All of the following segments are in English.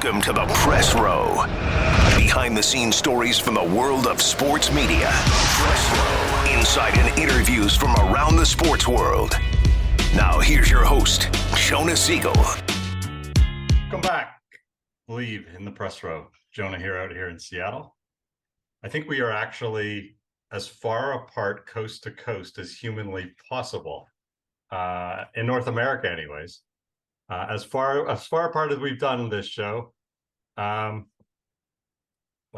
Welcome to the Pressrow. Behind-the-scenes stories from the world of sports media. Pressrow. Insight and interviews from around the sports world. Now here's your host, Jonah Siegel. Welcome back. Believe in the Pressrow. Jonah here out here in Seattle. I think we are actually as far apart coast to coast as humanly possible. In North America anyways. As far apart as we've done this show, by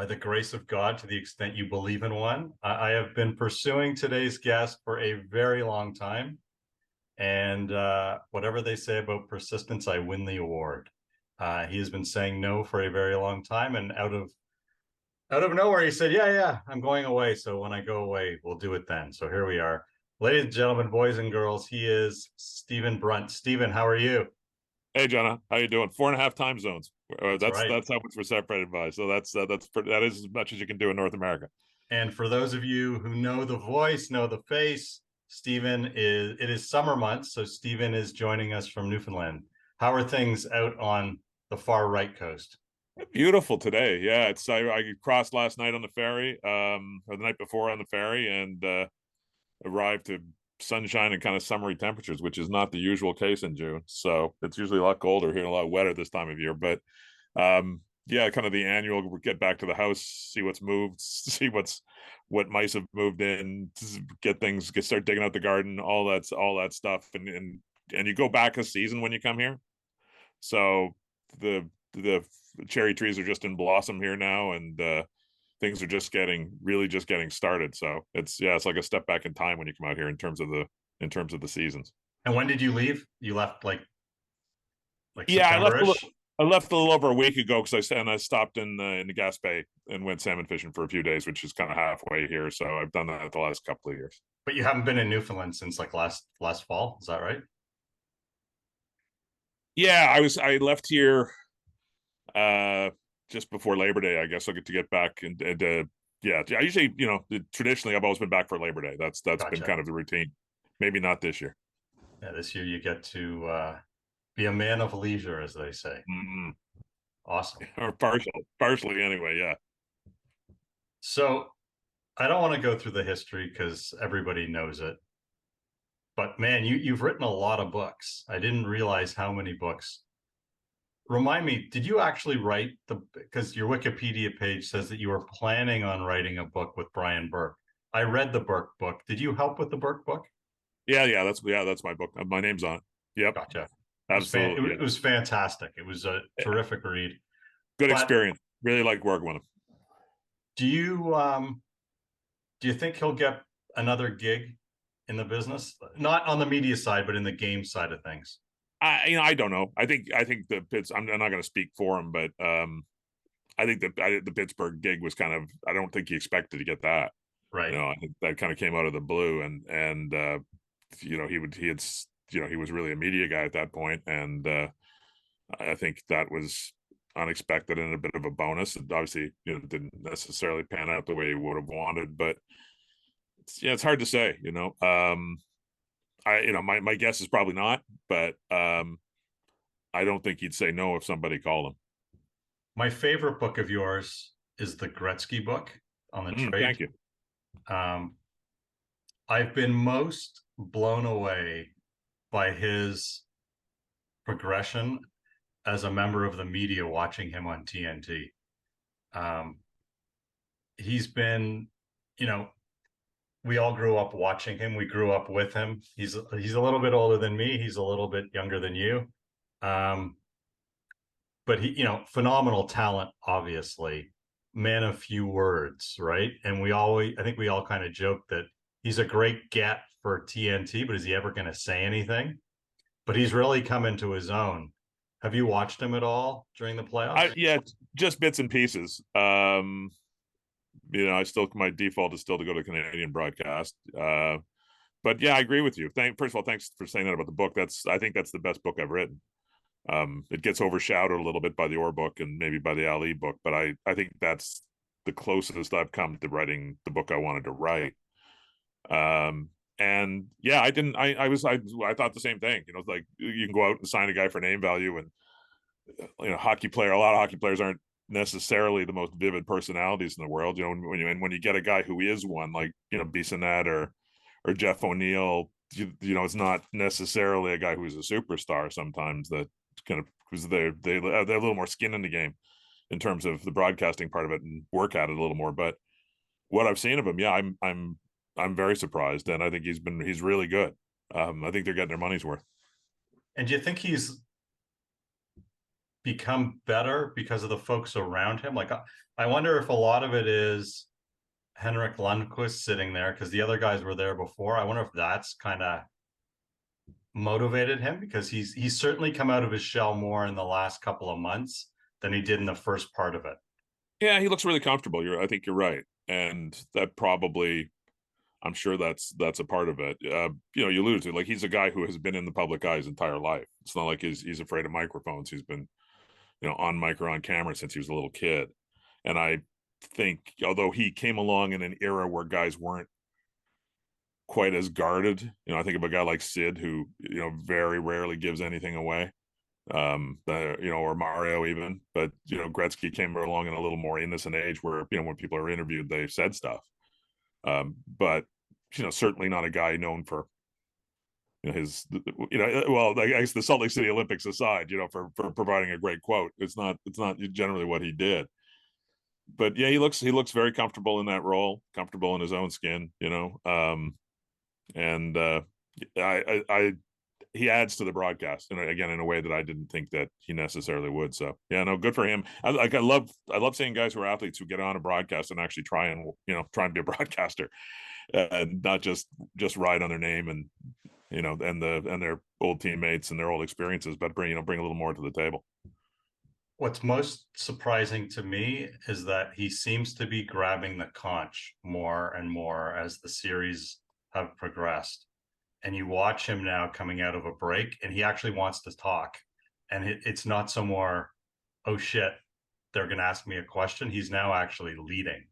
the grace of God, to the extent you believe in one, I have been pursuing today's guest for a very long time, and whatever they say about persistence, I win the award. He has been saying no for a very long time, and out of nowhere, he said, yeah, I'm going away. So when I go away, we'll do it then. So here we are. Ladies and gentlemen, boys and girls, he is Stephen Brunt. Stephen, how are you? Hey, Jonah, how you doing? 4.5 time zones. That's right. That's how much we're separated by. So that is as much as you can do in North America. And for those of you who know the voice, know the face, it is summer months, so Stephen is joining us from Newfoundland. How are things out on the far right coast? Beautiful today. Yeah, I crossed last night on the ferry, or the night before on the ferry, and arrived to sunshine and kind of summery temperatures, which is not the usual case in June. So it's usually a lot colder here and a lot wetter this time of year. But yeah, kind of the annual get back to the house, see what's moved, see what mice have moved in, start digging out the garden, all that stuff, and you go back a season when you come here. So the cherry trees are just in blossom here now, and things are just getting started. So it's like a step back in time when you come out here in terms of the seasons. And when did you leave? You left like yeah, September-ish? I left a little over a week ago because I stopped in the Gaspé and went salmon fishing for a few days, which is kind of halfway here. So I've done that the last couple of years. But you haven't been in Newfoundland since like last fall, is that right? Yeah, I left here just before Labor Day. I guess I'll get back and yeah, I usually, traditionally I've always been back for Labor Day. That's Gotcha. been kind of the routine. Maybe not this year. Yeah, this year you get to be a man of leisure, as they say. Mm-hmm. Awesome. Or partially anyway, yeah. So I don't want to go through the history because everybody knows it. But man, you've written a lot of books. I didn't realize how many books. Remind me, did you actually write because your Wikipedia page says that you were planning on writing a book with Brian Burke. I read the Burke book. Did you help with the Burke book? Yeah, that's my book. My name's on it. Yep. Gotcha. Absolutely. It was fantastic. It was a terrific read. Good experience. Really like working with him. Do you think he'll get another gig in the business? Not on the media side, but in the game side of things. I don't know. I think the Pitts. I'm not going to speak for him, but I think the Pittsburgh gig was kind of. I don't think he expected to get that. Right. I think that kind of came out of the blue, and he was really a media guy at that point, and I think that was unexpected and a bit of a bonus. It obviously, didn't necessarily pan out the way he would have wanted, but it's hard to say. My guess is probably not, but I don't think he'd say no if somebody called him. My favorite book of yours is the Gretzky book on the trade. Thank you. I've been most blown away by his progression as a member of the media watching him on TNT. He's been, we all grew up watching him. We grew up with him. He's a little bit older than me. He's a little bit younger than you. But he, phenomenal talent, obviously. Man of few words, right? And I think we all kind of joke that he's a great get for TNT, but is he ever going to say anything? But he's really come into his own. Have you watched him at all during the playoffs? Yeah, just bits and pieces. My default is still to go to Canadian broadcast. But yeah, I agree with you. First of all, thanks for saying that about the book. I think that's the best book I've written. It gets overshadowed a little bit by the Orr book and maybe by the Ali book, but I think that's the closest I've come to writing the book I wanted to write. And yeah, I thought the same thing. Like you can go out and sign a guy for name value, and you know, a lot of hockey players aren't necessarily the most vivid personalities in the world. You know, when you get a guy who is one, like, you know, Bissonnette or Jeff O'Neill, you know, it's not necessarily a guy who's a superstar. Sometimes that kind of, because they have a little more skin in the game in terms of the broadcasting part of it and work at it a little more. But what I've seen of him, yeah, I'm very surprised, and I think he's really good. I think they're getting their money's worth. And do you think he's become better because of the folks around him? Like, I wonder if a lot of it is Henrik Lundqvist sitting there because the other guys were there before. I wonder if that's kind of motivated him, because he's certainly come out of his shell more in the last couple of months than he did in the first part of it. Yeah, he looks really comfortable. I think you're right, and that probably, I'm sure that's a part of it. You know, you alluded to, like, he's a guy who has been in the public eye his entire life. It's not like he's afraid of microphones. He's been, you know, on mic or on camera since he was a little kid. And I think, although he came along in an era where guys weren't quite as guarded, you know, I think of a guy like Sid, who, you know, very rarely gives anything away, you know, or Mario even. But, you know, Gretzky came along in a little more innocent age where, you know, when people are interviewed, they said stuff. But, you know, certainly not a guy known for, you know, his, you know, well, I guess the Salt Lake City Olympics aside, you know, for providing a great quote. It's not generally what he did. But yeah, he looks very comfortable in that role, comfortable in his own skin, you know. And I he adds to the broadcast, and again, in a way that I didn't think that he necessarily would. So yeah, no, good for him. I love seeing guys who are athletes who get on a broadcast and actually try and, you know, try and be a broadcaster, not just ride on their name and, you know, and their old teammates and their old experiences, but bring a little more to the table. What's most surprising to me is that he seems to be grabbing the conch more and more as the series have progressed. And you watch him now coming out of a break, and he actually wants to talk. And it's not so more, oh shit, they're going to ask me a question. He's now actually leading.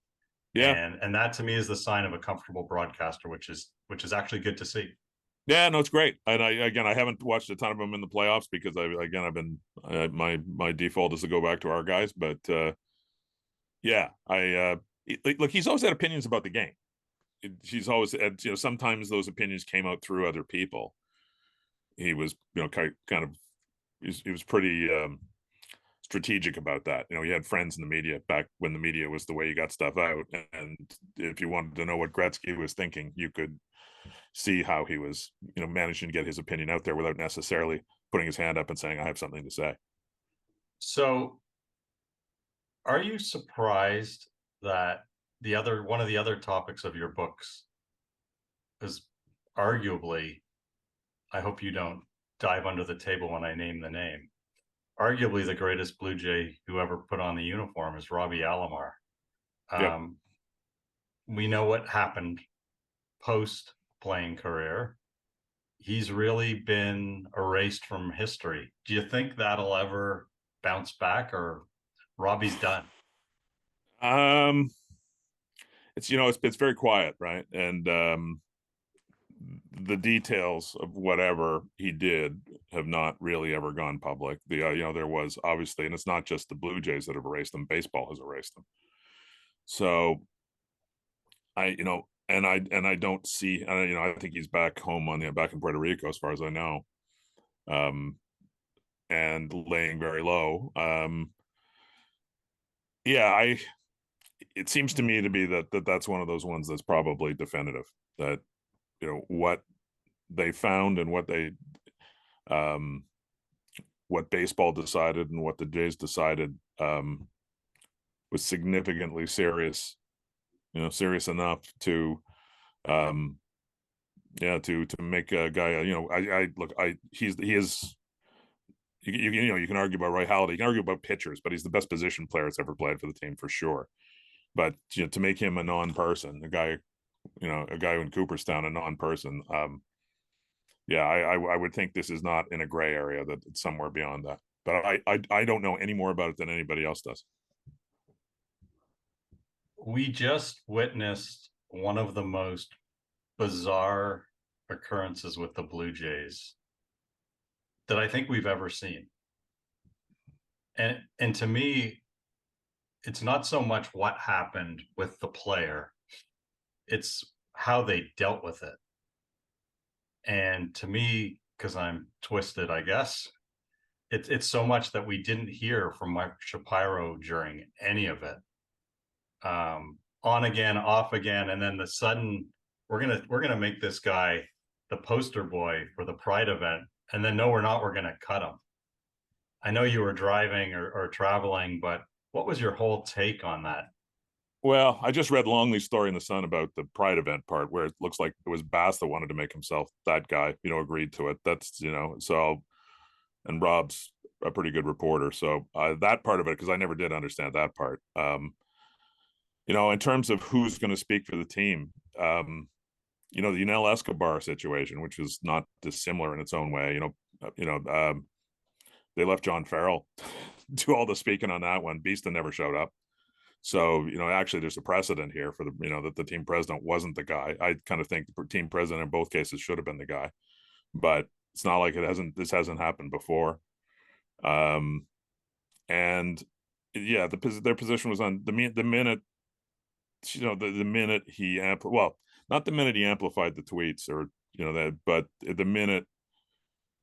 Yeah. And that to me is the sign of a comfortable broadcaster, which is actually good to see. Yeah, no, it's great. And I haven't watched a ton of them in the playoffs because I've been, my default is to go back to our guys, but yeah, look, he's always had opinions about the game. He's always had, you know, sometimes those opinions came out through other people. He was, you know, kind of, he was pretty strategic about that. You know, he had friends in the media back when the media was the way you got stuff out, and if you wanted to know what Gretzky was thinking, you could see how he was, you know, managing to get his opinion out there without necessarily putting his hand up and saying, I have something to say. So are you surprised that one of the other topics of your books is arguably, I hope you don't dive under the table when I name the name, arguably the greatest Blue Jay who ever put on the uniform is Robbie Alomar. Yep. We know what happened post playing career. He's really been erased from history. Do you think that'll ever bounce back, or Robbie's done? It's, you know, it's very quiet, right? And the details of whatever he did have not really ever gone public. You know, there was obviously, and it's not just the Blue Jays that have erased them, baseball has erased them. So you know, and I don't see, you know, I think he's back home back in Puerto Rico, as far as I know, and laying very low. Yeah, it seems to me to be that's one of those ones that's probably definitive, that, you know, what they found and what baseball decided and what the Jays decided was significantly serious, you know, serious enough to yeah, to make a guy, you know, he is, you know, you can argue about Roy Halladay, you can argue about pitchers, but he's the best position player that's ever played for the team for sure. But, you know, to make him a non-person, a guy in Cooperstown, a non-person, yeah, I would think this is not in a gray area, that it's somewhere beyond that. But I don't know any more about it than anybody else does. We just witnessed one of the most bizarre occurrences with the Blue Jays that I think we've ever seen. And to me, it's not so much what happened with the player, it's how they dealt with it. And to me, because I'm twisted, I guess, it's so much that we didn't hear from Mike Shapiro during any of it. On again, off again, and then the sudden we're gonna make this guy the poster boy for the Pride event, and then no, we're not. We're gonna cut him. I know you were driving or traveling, but what was your whole take on that? Well, I just read Longley's story in the Sun about the Pride event part, where it looks like it was Bass that wanted to make himself that guy. Agreed to it. That's so. And Rob's a pretty good reporter, so that part of it, because I never did understand that part. In terms of who's going to speak for the team, the Yunel Escobar situation, which was not dissimilar in its own way. They left John Farrell do all the speaking on that one. Beeston never showed up. So, actually there's a precedent here for that the team president wasn't the guy. I kind of think the team president in both cases should have been the guy, but it's not like this hasn't happened before. And yeah, their position was on the minute, the minute he, not the minute he amplified the tweets or, but the minute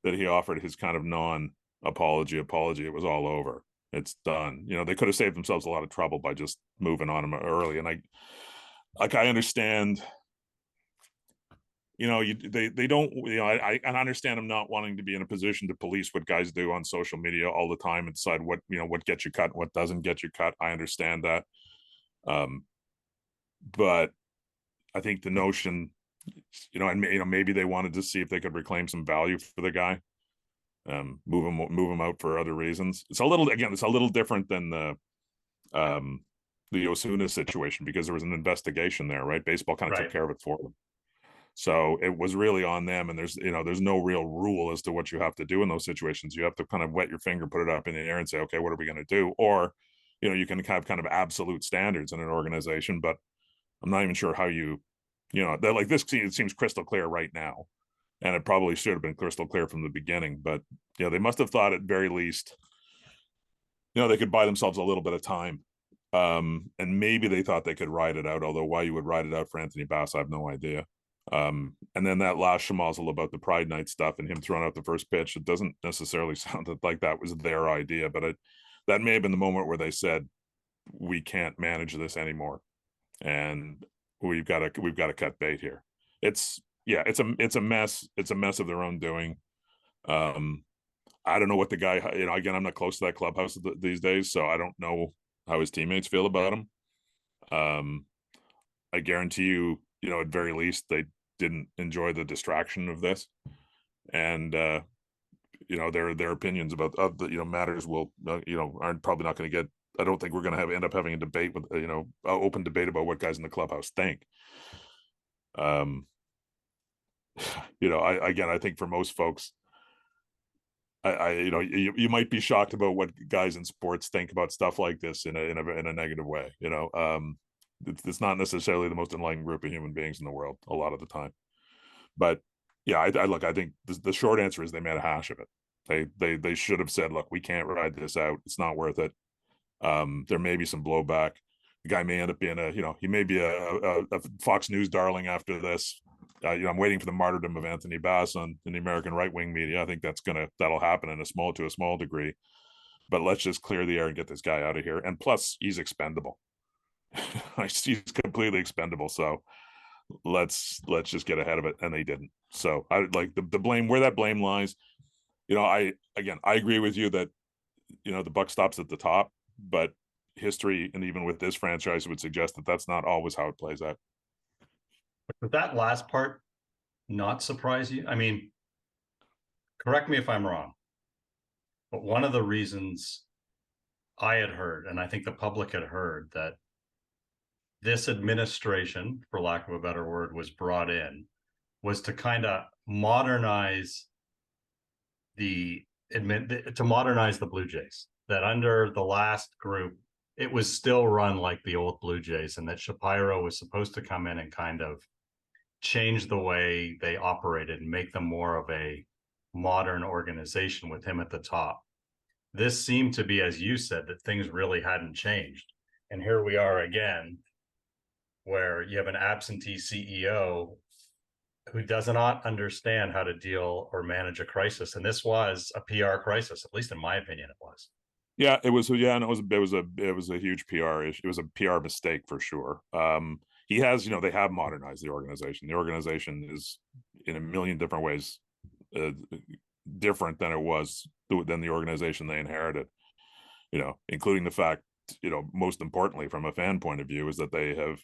that he offered his kind of non-apology, it was all over. It's done. They could have saved themselves a lot of trouble by just moving on him early. And I understand, they don't, I understand them not wanting to be in a position to police what guys do on social media all the time and decide what gets you cut and what doesn't get you cut. I understand that. But I think the notion, maybe they wanted to see if they could reclaim some value for the guy. Move him out for other reasons. It's a little different than the Osuna situation, because there was an investigation there, right? Baseball kind of took care of it for them. So it was really on them, and there's no real rule as to what you have to do in those situations. You have to kind of wet your finger, put it up in the air and say, okay, what are we going to do? Or, you can have kind of absolute standards in an organization, but I'm not even sure how that, like, this, it seems crystal clear right now. And it probably should have been crystal clear from the beginning. But, they must have thought at very least, they could buy themselves a little bit of time. And maybe they thought they could ride it out, although why you would ride it out for Anthony Bass, I have no idea. And then that last schmozzle about the Pride Night stuff and him throwing out the first pitch, it doesn't necessarily sound like that was their idea, but that may have been the moment where they said, we can't manage this anymore. And we've got to cut bait here. It's a mess. It's a mess of their own doing. I don't know what the guy, again, I'm not close to that clubhouse these days, so I don't know how his teammates feel about him. I guarantee you, at very least, they didn't enjoy the distraction of this, and their opinions about matters will aren't probably not going to get. I don't think we're going to end up having a debate with open debate about what guys in the clubhouse think. I think for most folks, you might be shocked about what guys in sports think about stuff like this in a negative way. It's not necessarily the most enlightened group of human beings in the world a lot of the time. But yeah, I think the short answer is they made a hash of it. They should have said, look, we can't ride this out. It's not worth it. There may be some blowback. The guy may end up being he may be a Fox News darling after this. I'm waiting for the martyrdom of Anthony Bass in the American right-wing media. I think that'll happen to a small degree. But let's just clear the air and get this guy out of here. And plus, he's expendable. He's completely expendable. So let's just get ahead of it. And they didn't. So I like the blame, where that blame lies. I agree with you that the buck stops at the top, but history, and even with this franchise, would suggest that that's not always how it plays out. Did that last part not surprise you? I mean, correct me if I'm wrong, but one of the reasons I had heard, and I think the public had heard, that this administration, for lack of a better word, was brought in, was to kind of modernize the Blue Jays. That under the last group, it was still run like the old Blue Jays, and that Shapiro was supposed to come in and kind of change the way they operated and make them more of a modern organization with him at the top. this seemed to be, as you said, that things really hadn't changed. And here we are again, where you have an absentee CEO who does not understand how to deal or manage a crisis. And this was a PR crisis, at least in my opinion, it was. Yeah, it was. Yeah, and it was a huge PR issue. It was a PR mistake for sure. He has, they have modernized the organization. The organization is in a million different ways different than it was than the organization they inherited. Including the fact, most importantly from a fan point of view, is that they have,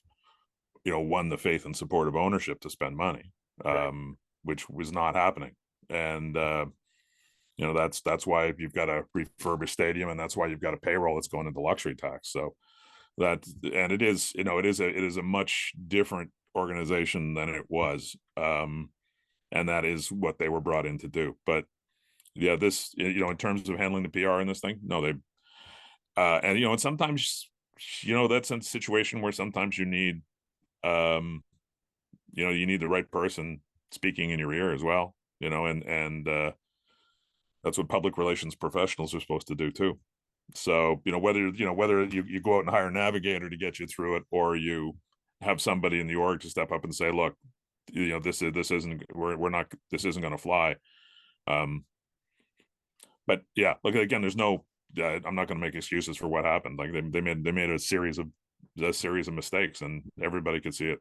won the faith and support of ownership to spend money, which was not happening. And that's why you've got a refurbished stadium, and that's why you've got a payroll that's going into luxury tax. So and it is, it is a much different organization than it was. And that is what they were brought in to do. But yeah, this, in terms of handling the PR in this thing, no, they, and sometimes, that's a situation where sometimes you need, you need the right person speaking in your ear as well, and that's what public relations professionals are supposed to do too. So, whether you go out and hire a navigator to get you through it, or you have somebody in the org to step up and say, look, this isn't going to fly. But yeah, look, again, there's no, I'm not going to make excuses for what happened. Like they made a series of mistakes, and everybody could see it.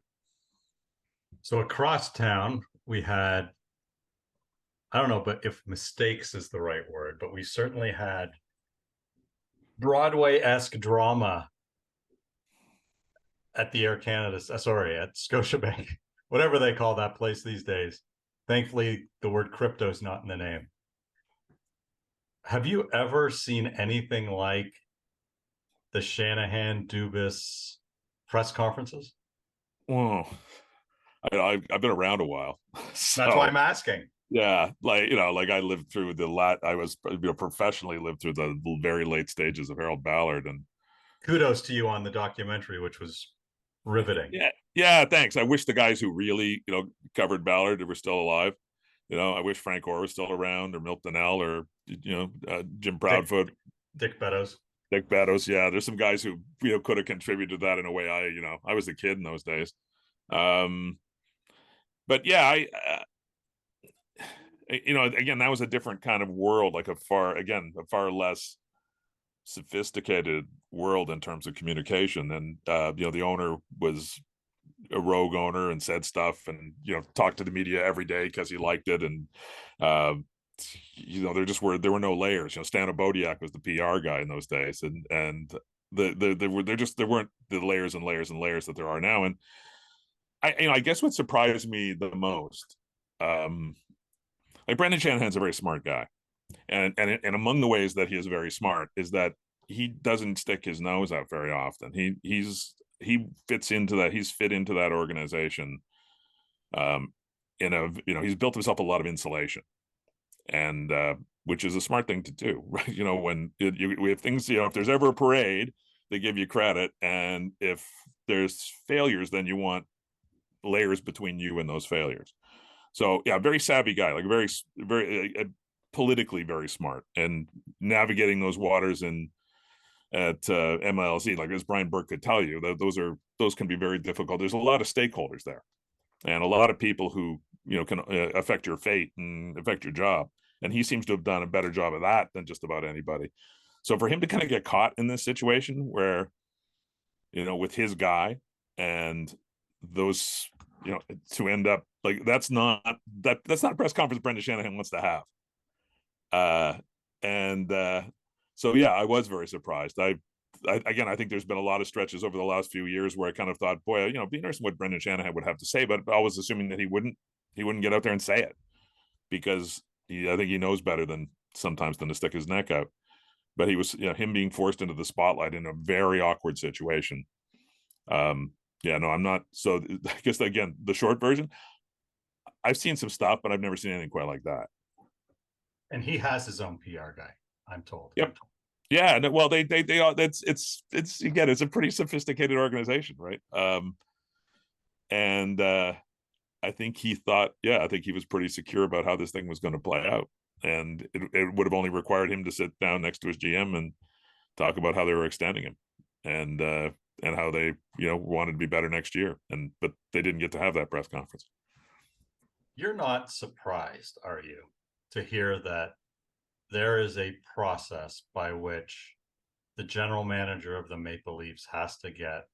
So across town, we had, I don't know, but if mistakes is the right word, but we certainly had Broadway-esque drama at the Air Canada, at Scotiabank, whatever they call that place these days. Thankfully, the word crypto is not in the name. Have you ever seen anything like the Shanahan-Dubas press conferences? Well, I've been around a while. So, that's why I'm asking. Yeah, like I lived through I was professionally lived through the very late stages of Harold Ballard, and kudos to you on the documentary, which was riveting. Yeah, thanks. I wish the guys who really covered Ballard were still alive. I wish Frank Orr was still around, or Milt Donnell, or Jim Proudfoot, Dick Beddoes. Yeah, there's some guys who could have contributed to that in a way. I was a kid in those days. But yeah, again, that was a different kind of world, like a far less sophisticated world in terms of communication. And the owner was a rogue owner and said stuff, and talked to the media every day because he liked it. And there were no layers. Stan Obodiak was the PR guy in those days, and there weren't the layers and layers and layers that there are now. And I guess what surprised me the most, like Brendan Shanahan's a very smart guy, and among the ways that he is very smart is that he doesn't stick his nose out very often. He fits into that. He's fit into that organization. He's built himself a lot of insulation, and which is a smart thing to do, right? When we have things, if there's ever a parade, they give you credit, and if there's failures, then you want layers between you and those failures. So yeah, very savvy guy, like very, very politically very smart, and navigating those waters at MLSE, like as Brian Burke could tell you, those can be very difficult. There's a lot of stakeholders there, and a lot of people who can affect your fate and affect your job. And he seems to have done a better job of that than just about anybody. So for him to kind of get caught in this situation where, with his guy, and those, to end up like that's not a press conference Brendan Shanahan wants to have. So yeah, I was very surprised. I think there's been a lot of stretches over the last few years where I kind of thought, boy, it'd be interesting what Brendan Shanahan would have to say, but I was assuming that he wouldn't get out there and say it, because I think he knows better than to stick his neck out. But he was, him being forced into the spotlight in a very awkward situation. Yeah, no, I'm not. So I guess, again, the short version, I've seen some stuff, but I've never seen anything quite like that. And he has his own PR guy, I'm told. Yep. Yeah. Well, they it's again, it's a pretty sophisticated organization, right? And I think he thought, I think he was pretty secure about how this thing was going to play out. and it would have only required him to sit down next to his GM and talk about how they were extending him, and how they wanted to be better next year, but they didn't get to have that press conference. You're not surprised, are you, to hear that there is a process by which the general manager of the Maple Leafs has to get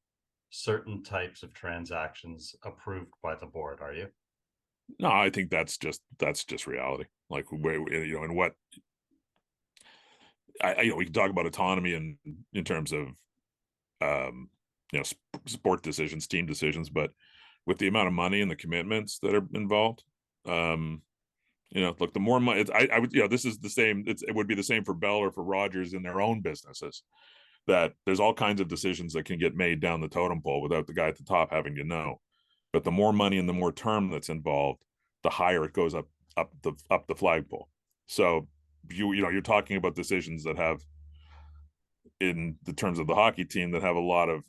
certain types of transactions approved by the board, are you? No, I think that's just reality. Like, and what we can talk about autonomy in terms of sport decisions, team decisions, but with the amount of money and the commitments that are involved, look, the more money, I would, this is the same. It would be the same for Bell or for Rogers in their own businesses. That there's all kinds of decisions that can get made down the totem pole without the guy at the top having to know. But the more money and the more term that's involved, the higher it goes up the flagpole. So you're talking about decisions that have, in the terms of the hockey team, that have a lot of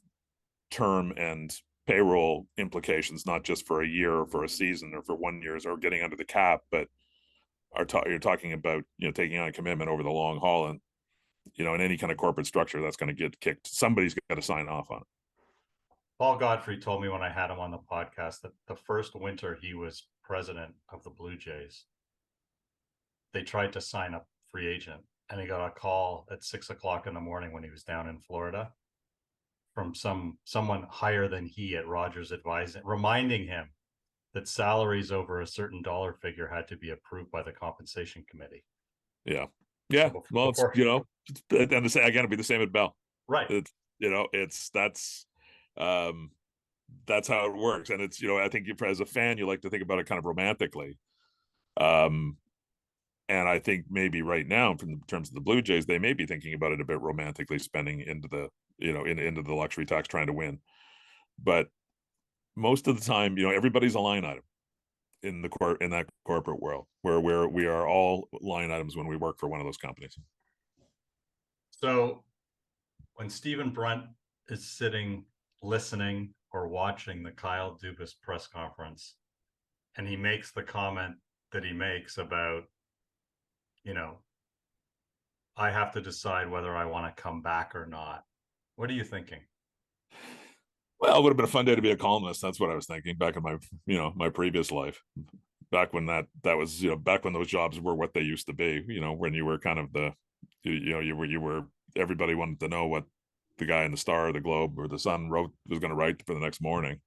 term and payroll implications, not just for a year or for a season or for 1 year or getting under the cap, but you're talking about taking on a commitment over the long haul, and in any kind of corporate structure that's going to get kicked. Somebody's got to sign off on it. Paul Godfrey told me when I had him on the podcast that the first winter he was president of the Blue Jays, they tried to sign up free agent, and he got a call at 6 o'clock in the morning when he was down in Florida from someone higher than he at Rogers advising, reminding him that salaries over a certain dollar figure had to be approved by the compensation committee. Yeah. So well, it's, and again, it'd be the same at Bell. Right. That's how it works. And it's, I think as a fan, you like to think about it kind of romantically. And I think maybe right now, in terms of the Blue Jays, they may be thinking about it a bit romantically, spending into the, into the luxury tax, trying to win. But most of the time, everybody's a line item in that corporate world, where we are all line items when we work for one of those companies. So when Stephen Brunt is sitting, listening or watching the Kyle Dubas press conference, and he makes the comment that he makes about, I have to decide whether I want to come back or not. What are you thinking? Well, it would have been a fun day to be a columnist. That's what I was thinking back in my, my previous life, back when that was, back when those jobs were what they used to be, when you were kind of you were, everybody wanted to know what the guy in the Star or the Globe or the Sun was going to write for the next morning.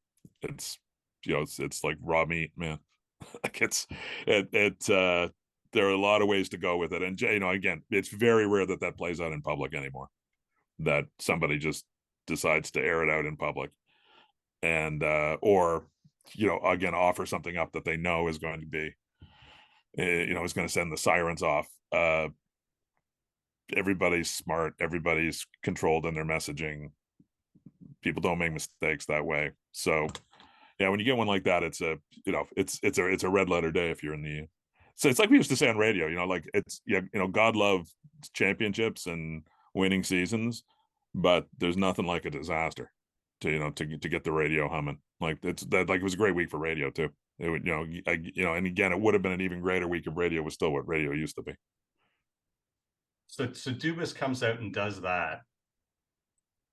It's, it's like raw meat, man. Like there are a lot of ways to go with it. And, again, it's very rare that plays out in public anymore, that somebody just decides to air it out in public and, or, again, offer something up that they know is going to be, is going to send the sirens off. Everybody's smart. Everybody's controlled in their messaging. People don't make mistakes that way. So, yeah, when you get one like that, it's a red letter day if you're in the. So it's like we used to say on radio, like it's, God love championships and winning seasons, but there's nothing like a disaster to get the radio humming. Like it was a great week for radio too. It would, and again, it would have been an even greater week if radio was still what radio used to be. So Dubas comes out and does that.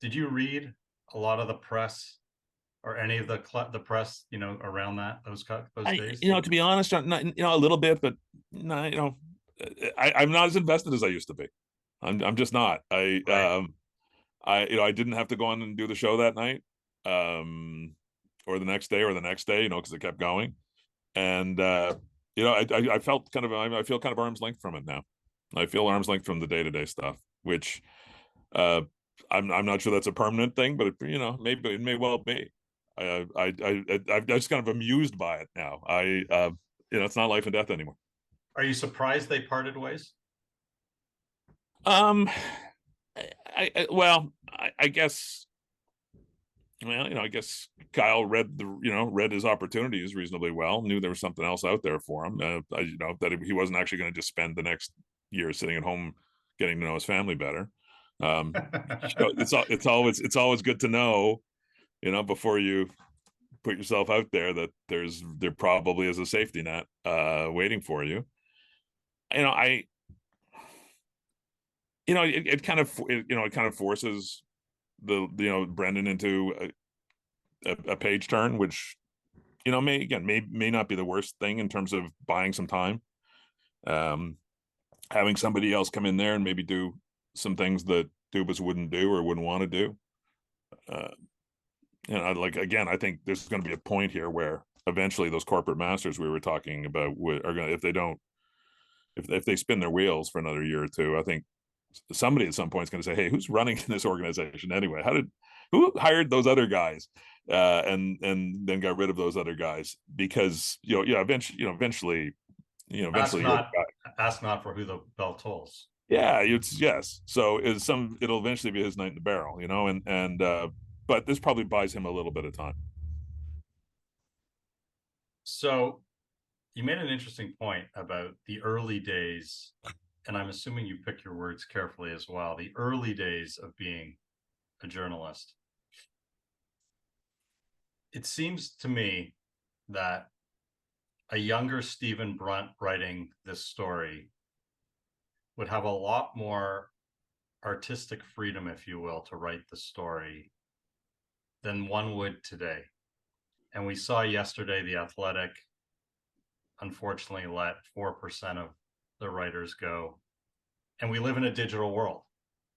Did you read a lot of the press or any of the press, around those days? To be honest, not, a little bit, but no, I'm not as invested as I used to be. I'm just not. I didn't have to go on and do the show that night, or the next day, because it kept going, and I felt I feel kind of arm's length from it now. I feel arm's length from the day-to-day stuff, which I'm not sure that's a permanent thing, but maybe it may well be. I'm just kind of amused by it now. It's not life and death anymore. Are you surprised they parted ways? I guess. Well, I guess Kyle read his opportunities reasonably well. Knew there was something else out there for him. That he wasn't actually going to just spend the next year sitting at home getting to know his family better. It's always good to know, before you put yourself out there, that there probably is a safety net waiting for you. you know, it kind of it kind of forces Brendan into a page turn, which may not be the worst thing in terms of buying some time. Having somebody else come in there and maybe do some things that Dubas wouldn't do or wouldn't want to do. Again, I think there's going to be a point here where eventually those corporate masters we were talking about are going to, if they spin their wheels for another year or two, I think somebody at some point is going to say, hey, who's running this organization anyway? Who hired those other guys? And then got rid of those other guys because eventually ask not for who the bell tolls. Yeah, yes. So it'll eventually be his night in the barrel, but this probably buys him a little bit of time. So you made an interesting point about the early days, and I'm assuming you pick your words carefully as well. The early days of being a journalist. It seems to me that a younger Stephen Brunt writing this story would have a lot more artistic freedom, if you will, to write the story than one would today. And we saw yesterday The Athletic unfortunately let 4% of the writers go. And we live in a digital world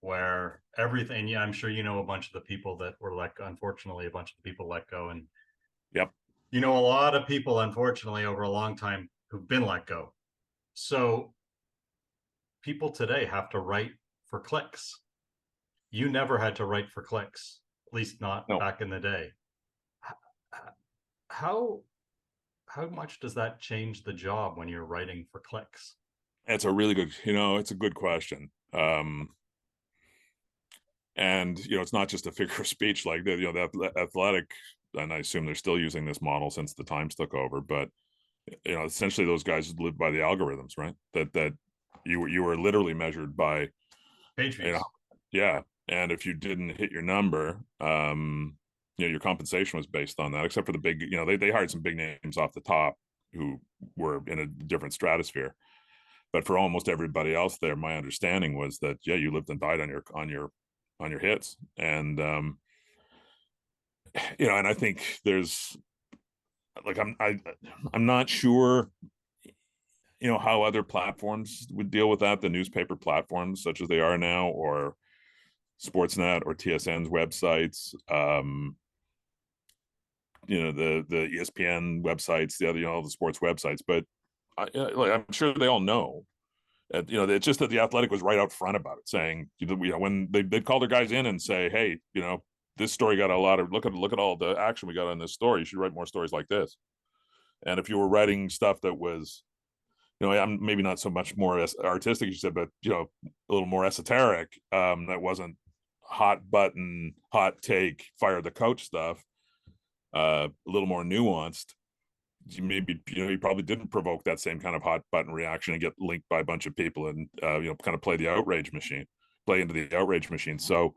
where everything, I'm sure you know a bunch of the people that were let go. Unfortunately, a bunch of the people let go. And yep, you know a lot of people, unfortunately, over a long time who've been let go. So people today have to write for clicks. You never had to write for clicks, at least not back in the day. How much does that change the job when you're writing for clicks? It's a really good, it's a good question. And it's not just a figure of speech like that. The Athletic, and I assume they're still using this model since the Times took over, but essentially those guys lived by the algorithms, right? That you were literally measured by page views. Yeah, and if you didn't hit your number, your compensation was based on that. Except for the big, they hired some big names off the top who were in a different stratosphere. But for almost everybody else there, my understanding was that you lived and died on your hits, and and I think there's I'm not sure how other platforms would deal with that, the newspaper platforms such as they are now, or Sportsnet or TSN's websites, the ESPN websites, the other, all the sports websites. But I'm sure they all know. It's just that the Athletic was right out front about it, saying, when they'd call their guys in and say, hey, this story got a lot of look at all the action we got on this story. You should write more stories like this. And if you were writing stuff that was, I'm maybe not so much more artistic, you said, but a little more esoteric, that wasn't hot button, hot take, fire the coach stuff, a little more nuanced. Maybe you probably didn't provoke that same kind of hot button reaction and get linked by a bunch of people and kind of play into the outrage machine. So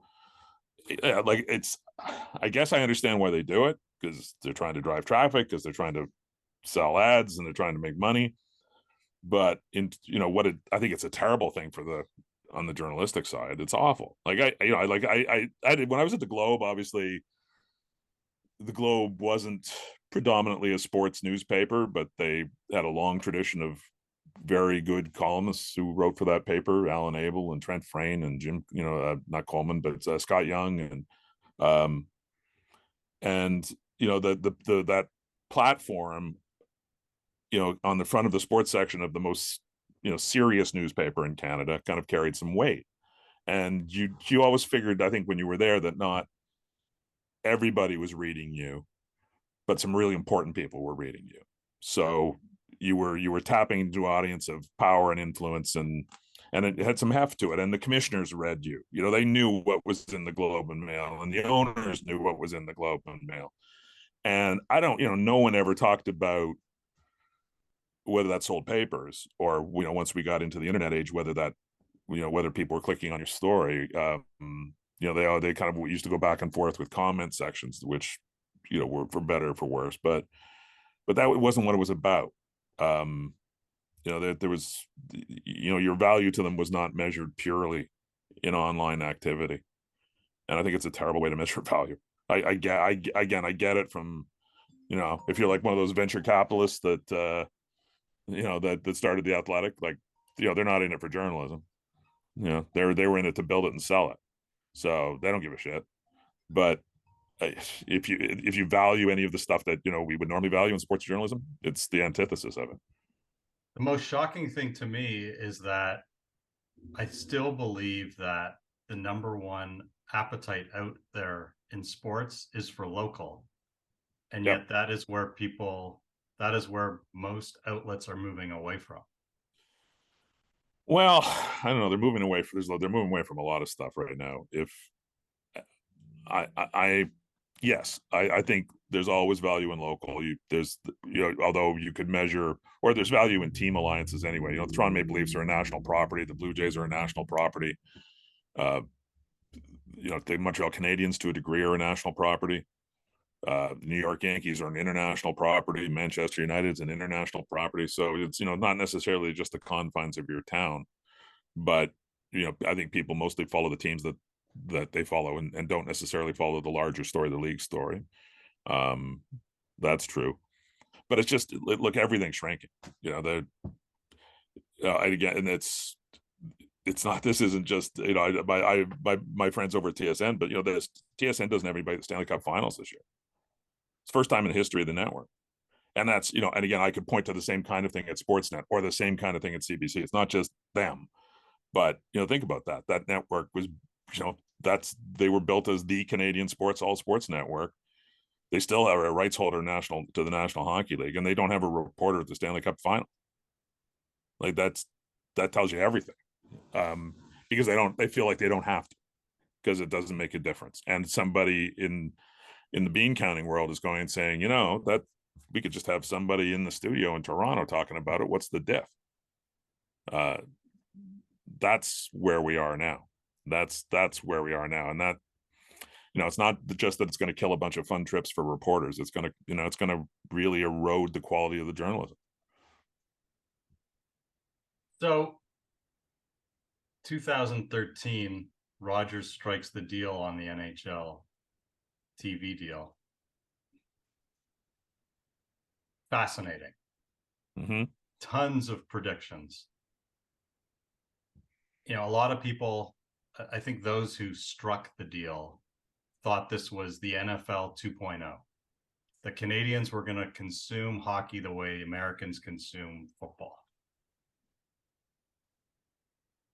I guess I understand why they do it, because they're trying to drive traffic, because they're trying to sell ads, and they're trying to make money. But I think it's a terrible thing on the journalistic side. It's awful. I did when I was at the Globe. Obviously, the Globe wasn't predominantly a sports newspaper, but they had a long tradition of very good columnists who wrote for that paper: Alan Abel and Trent Frayne and Jim, not Coleman, but Scott Young, and that platform, on the front of the sports section of the most serious newspaper in Canada, kind of carried some weight. And you always figured, I think, when you were there, that not everybody was reading you, but some really important people were reading you. So you were tapping into an audience of power and influence, and it had some heft to it. And the commissioners read you. They knew what was in the Globe and Mail, and the owners knew what was in the Globe and Mail. And I don't, no one ever talked about whether that sold papers, or once we got into the internet age, whether that whether people were clicking on your story. They kind of used to go back and forth with comment sections, which were for better or for worse, but that wasn't what it was about. there was, your value to them was not measured purely in online activity. And I think it's a terrible way to measure value. I get it from, if you're like one of those venture capitalists that, that started the Athletic, like, they're not in it for journalism. They were in it to build it and sell it. So they don't give a shit. But if you value any of the stuff that, we would normally value in sports journalism, it's the antithesis of it. The most shocking thing to me is that I still believe that the number one appetite out there in sports is for local. And Yep. yet that is where most outlets are moving away from. Well, I don't know. They're moving away from a lot of stuff right now. If yes, I think there's always value in local. Although you could measure, or there's value in team alliances anyway. The Toronto Maple Leafs are a national property. The Blue Jays are a national property. The Montreal Canadiens to a degree are a national property. The New York Yankees are an international property. Manchester United is an international property. So it's, not necessarily just the confines of your town, but, I think people mostly follow the teams that they follow and don't necessarily follow the larger story, the league story. That's true. But it's just, look, everything's shrinking, again, and it's not, this isn't just, my friends over at TSN, but, this TSN doesn't have anybody at the Stanley Cup Finals this year. It's first time in the history of the network. And that's, and again, I could point to the same kind of thing at Sportsnet or the same kind of thing at CBC. It's not just them, but, think about that. That network was, they were built as the Canadian all sports network. They still have a rights holder to the National Hockey League, and they don't have a reporter at the Stanley Cup Final. Like that tells you everything. Because they feel like they don't have to, because it doesn't make a difference. And somebody in the bean counting world is going and saying, that we could just have somebody in the studio in Toronto talking about it. What's the diff? That's where we are now. That's where we are now. And that, it's not just that it's going to kill a bunch of fun trips for reporters. It's going to, it's going to really erode the quality of the journalism. So 2013, Rogers strikes the deal on the NHL TV deal. Fascinating. Mm-hmm. Tons of predictions. A lot of people, I think those who struck the deal thought this was the NFL 2.0. The Canadians were going to consume hockey the way Americans consume football.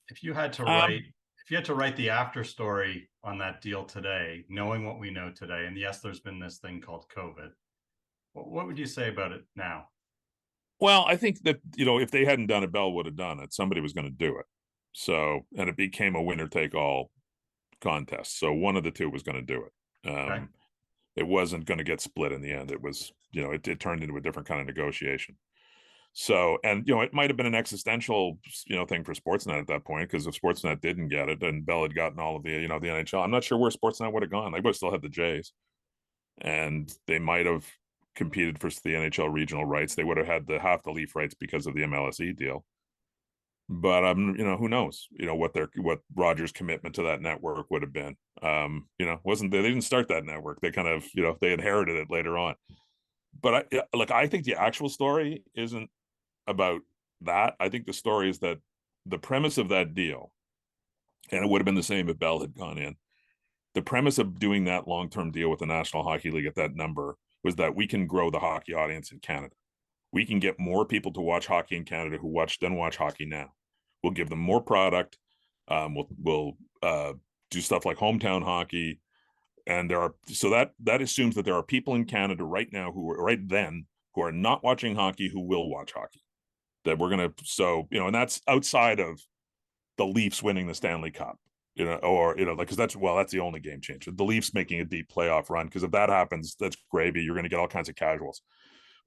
If you had to write the after story on that deal today, knowing what we know today, and yes, there's been this thing called COVID, what would you say about it now? Well, I think that, if they hadn't done it, Bell would have done it. Somebody was going to do it. So, and it became a winner take all contest. So one of the two was going to do it. Okay. It wasn't going to get split in the end. It was, it turned into a different kind of negotiation. So, and, it might have been an existential, thing for Sportsnet at that point, because if Sportsnet didn't get it and Bell had gotten all of the, the NHL, I'm not sure where Sportsnet would have gone. They would have still had the Jays, and they might have competed for the NHL regional rights. They would have had half the Leaf rights because of the MLSE deal. But who knows? What Rogers' commitment to that network would have been. Wasn't they didn't start that network. They kind of, they inherited it later on. But I think the actual story isn't about that. I think the story is that the premise of that deal, and it would have been the same if Bell had gone in. The premise of doing that long-term deal with the National Hockey League at that number was that we can grow the hockey audience in Canada. We can get more people to watch hockey in Canada who watch hockey now. We'll give them more product. We'll do stuff like hometown hockey, and that assumes that there are people in Canada right now who are not watching hockey who will watch hockey. That we're gonna and that's outside of the Leafs winning the Stanley Cup, because that's the only game changer. The Leafs making a deep playoff run, because if that happens, that's gravy. You're going to get all kinds of casuals.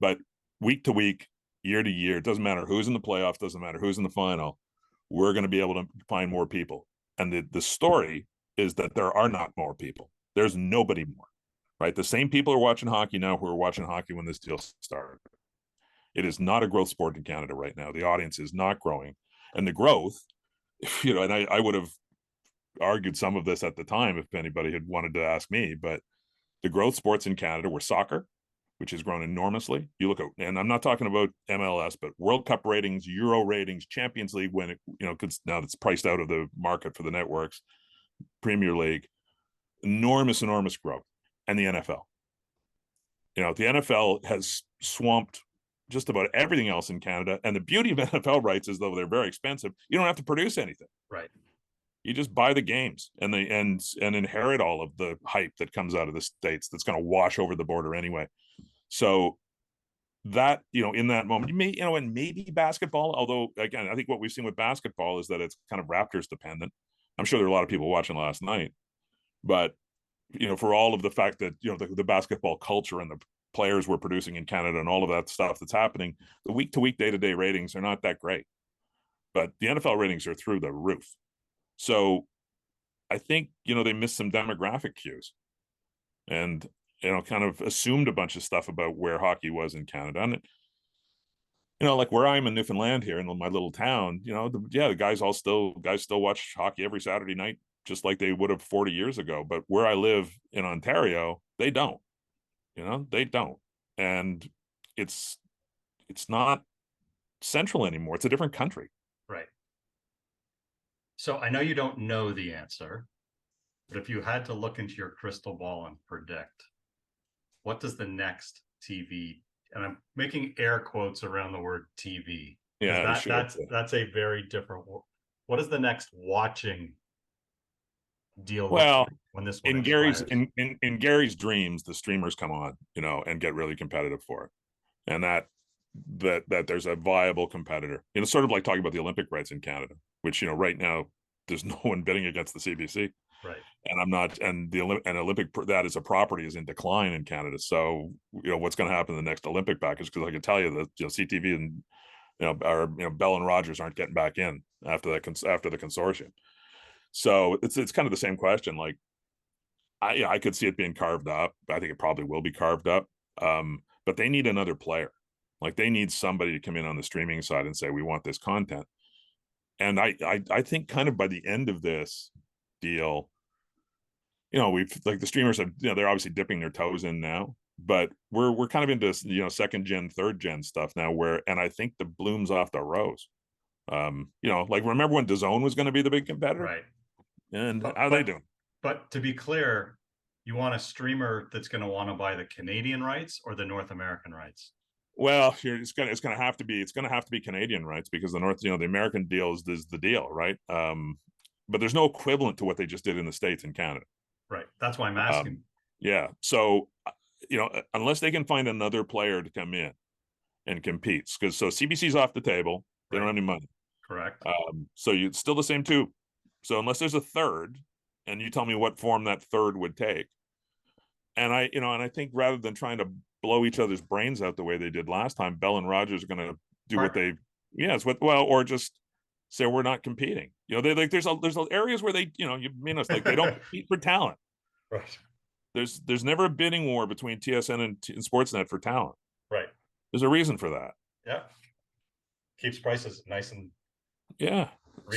But week to week, year to year, it doesn't matter who's in the playoffs, doesn't matter who's in the final. We're going to be able to find more people. And the story is that there are not more people. There's nobody more, right? The same people are watching hockey now who are watching hockey when this deal started. It is not a growth sport in Canada right now. The audience is not growing, and the growth, and I would have argued some of this at the time if anybody had wanted to ask me, but the growth sports in Canada were soccer, which has grown enormously. You look at, and I'm not talking about MLS, but World Cup ratings, Euro ratings, Champions League, when it, because now it's priced out of the market for the networks, Premier League, enormous growth, and the NFL. The NFL has swamped just about everything else in Canada. And the beauty of NFL rights is, though they're very expensive, you don't have to produce anything. Right. You just buy the games and inherit all of the hype that comes out of the States that's going to wash over the border anyway. So that, in that moment, you may, and maybe basketball, although again, I think what we've seen with basketball is that it's kind of Raptors dependent. I'm sure there are a lot of people watching last night, but for all of the fact that, the basketball culture and the players we're producing in Canada and all of that stuff that's happening, the week to week, day to day ratings are not that great, but the NFL ratings are through the roof. So I think, they missed some demographic cues and, kind of assumed a bunch of stuff about where hockey was in Canada. And, like where I'm in Newfoundland here in my little town, the guys still watch hockey every Saturday night, just like they would have 40 years ago. But where I live in Ontario, they don't, they don't. And it's not central anymore. It's a different country. Right. So I know you don't know the answer, but if you had to look into your crystal ball and predict, what does the next TV, and I'm making air quotes around the word TV. Yeah, that's a very different. What does the next watching deal look well like when this one in expires? Gary's in Gary's dreams, the streamers come on, and get really competitive for it, and that there's a viable competitor. Sort of like talking about the Olympic rights in Canada, which right now there's no one bidding against the CBC. Right. And I'm not, and Olympic, that as a property is in decline in Canada. So, what's going to happen in the next Olympic package? Because I can tell you that, CTV and, Bell and Rogers aren't getting back in after the consortium. So it's kind of the same question. Like, I could see it being carved up. I think it probably will be carved up. But they need another player. Like, they need somebody to come in on the streaming side and say, we want this content. And I think kind of by the end of this deal, we've, like, the streamers have, they're obviously dipping their toes in now, but we're kind of into, second gen, third gen stuff now, and I think the bloom's off the rose. Like, remember when DAZN was going to be the big competitor? Right. And how are they doing? But to be clear, you want a streamer that's going to want to buy the Canadian rights or the North American rights? Well, it's going to have to be Canadian rights, because the American deal is the deal, right? But there's no equivalent to what they just did in the States and Canada. Right. That's why I'm asking. Yeah. So, unless they can find another player to come in and compete, because CBC's off the table, they don't have any money. Correct. So it's still the same two. So unless there's a third, and you tell me what form that third would take, and I think rather than trying to blow each other's brains out the way they did last time, Bell and Rogers are going to do or just say we're not competing. There's areas where they, like, they don't compete for talent. Right. There's never a bidding war between TSN and Sportsnet for talent. Right. There's a reason for that. Yeah. Keeps prices nice and reasonable.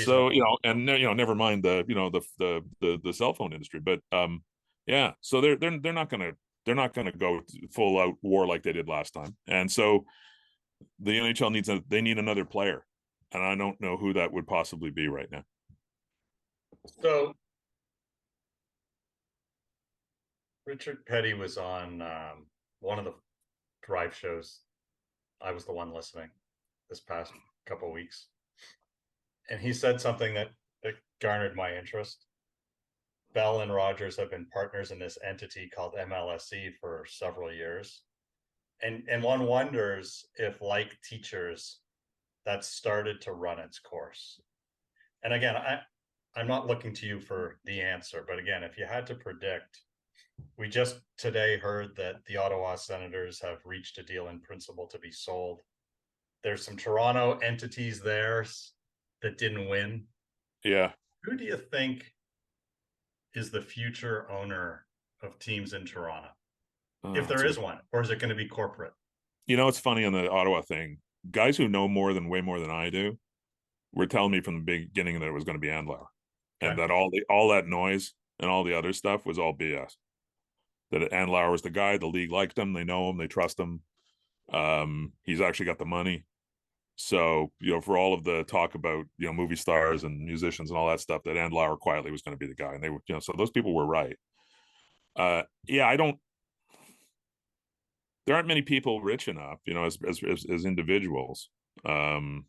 So, and never mind the cell phone industry, but yeah. So they're not gonna go full out war like they did last time, and so the NHL need another player, and I don't know who that would possibly be right now. So Richard Petty was on one of the drive shows. I was the one listening this past couple of weeks, and he said something that garnered my interest. Bell and Rogers have been partners in this entity called MLSE for several years. And one wonders if, like teachers, that's started to run its course. And again, I'm not looking to you for the answer, but again, if you had to predict, we just today heard that the Ottawa Senators have reached a deal in principle to be sold. There's some Toronto entities there that didn't win. Yeah. Who do you think is the future owner of teams in Toronto? If there is one, or is it going to be corporate? It's funny on the Ottawa thing. Guys who know way more than I do were telling me from the beginning that it was going to be Andlauer, and Okay. that all that noise and all the other stuff was all BS. That Andlauer was the guy. The league liked him. They know him. They trust him. He's actually got the money. So, for all of the talk about, movie stars and musicians and all that stuff, that Andlauer quietly was going to be the guy. And they were, so those people were right. Yeah, there aren't many people rich enough, as individuals, to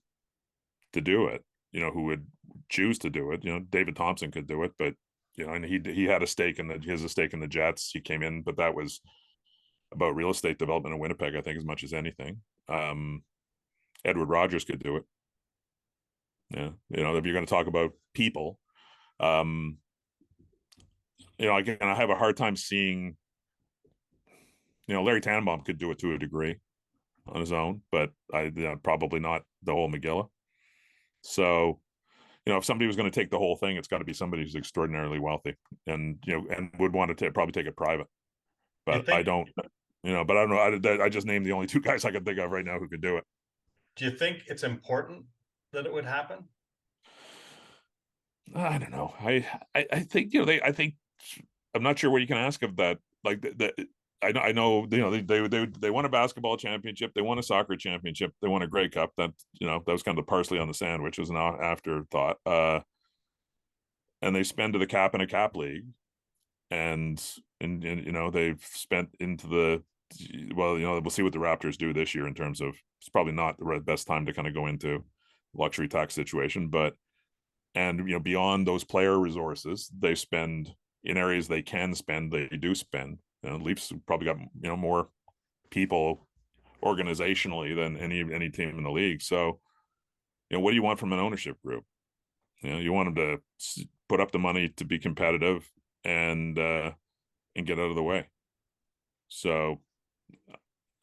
do it, who would choose to do it. David Thompson could do it, but, and he had a stake in a stake in the Jets. He came in, but that was about real estate development in Winnipeg, I think, as much as anything. Edward Rogers could do it. Yeah. If you're going to talk about people, I have a hard time seeing, Larry Tannenbaum could do it to a degree on his own, but probably not the whole Megillah. So, if somebody was going to take the whole thing, it's got to be somebody who's extraordinarily wealthy and, and would want to probably take it private. But I don't, but I don't know. I just named the only two guys I could think of right now who could do it. Do you think it's important that it would happen? I don't know. I think, I think, I'm not sure what you can ask of that. Like I know, they won a basketball championship, they won a soccer championship, they won a Grey Cup. That, that was kind of the parsley on the sandwich, was an afterthought. And they spend to the cap in a cap league, and they've spent into the, well, we'll see what the Raptors do this year in terms of, it's probably not the best time to kind of go into luxury tax situation, but, and beyond those player resources, they spend in areas they can spend, they do spend. Leafs probably got more people organizationally than any team in the league. So, what do you want from an ownership group? You want them to put up the money to be competitive and get out of the way. So,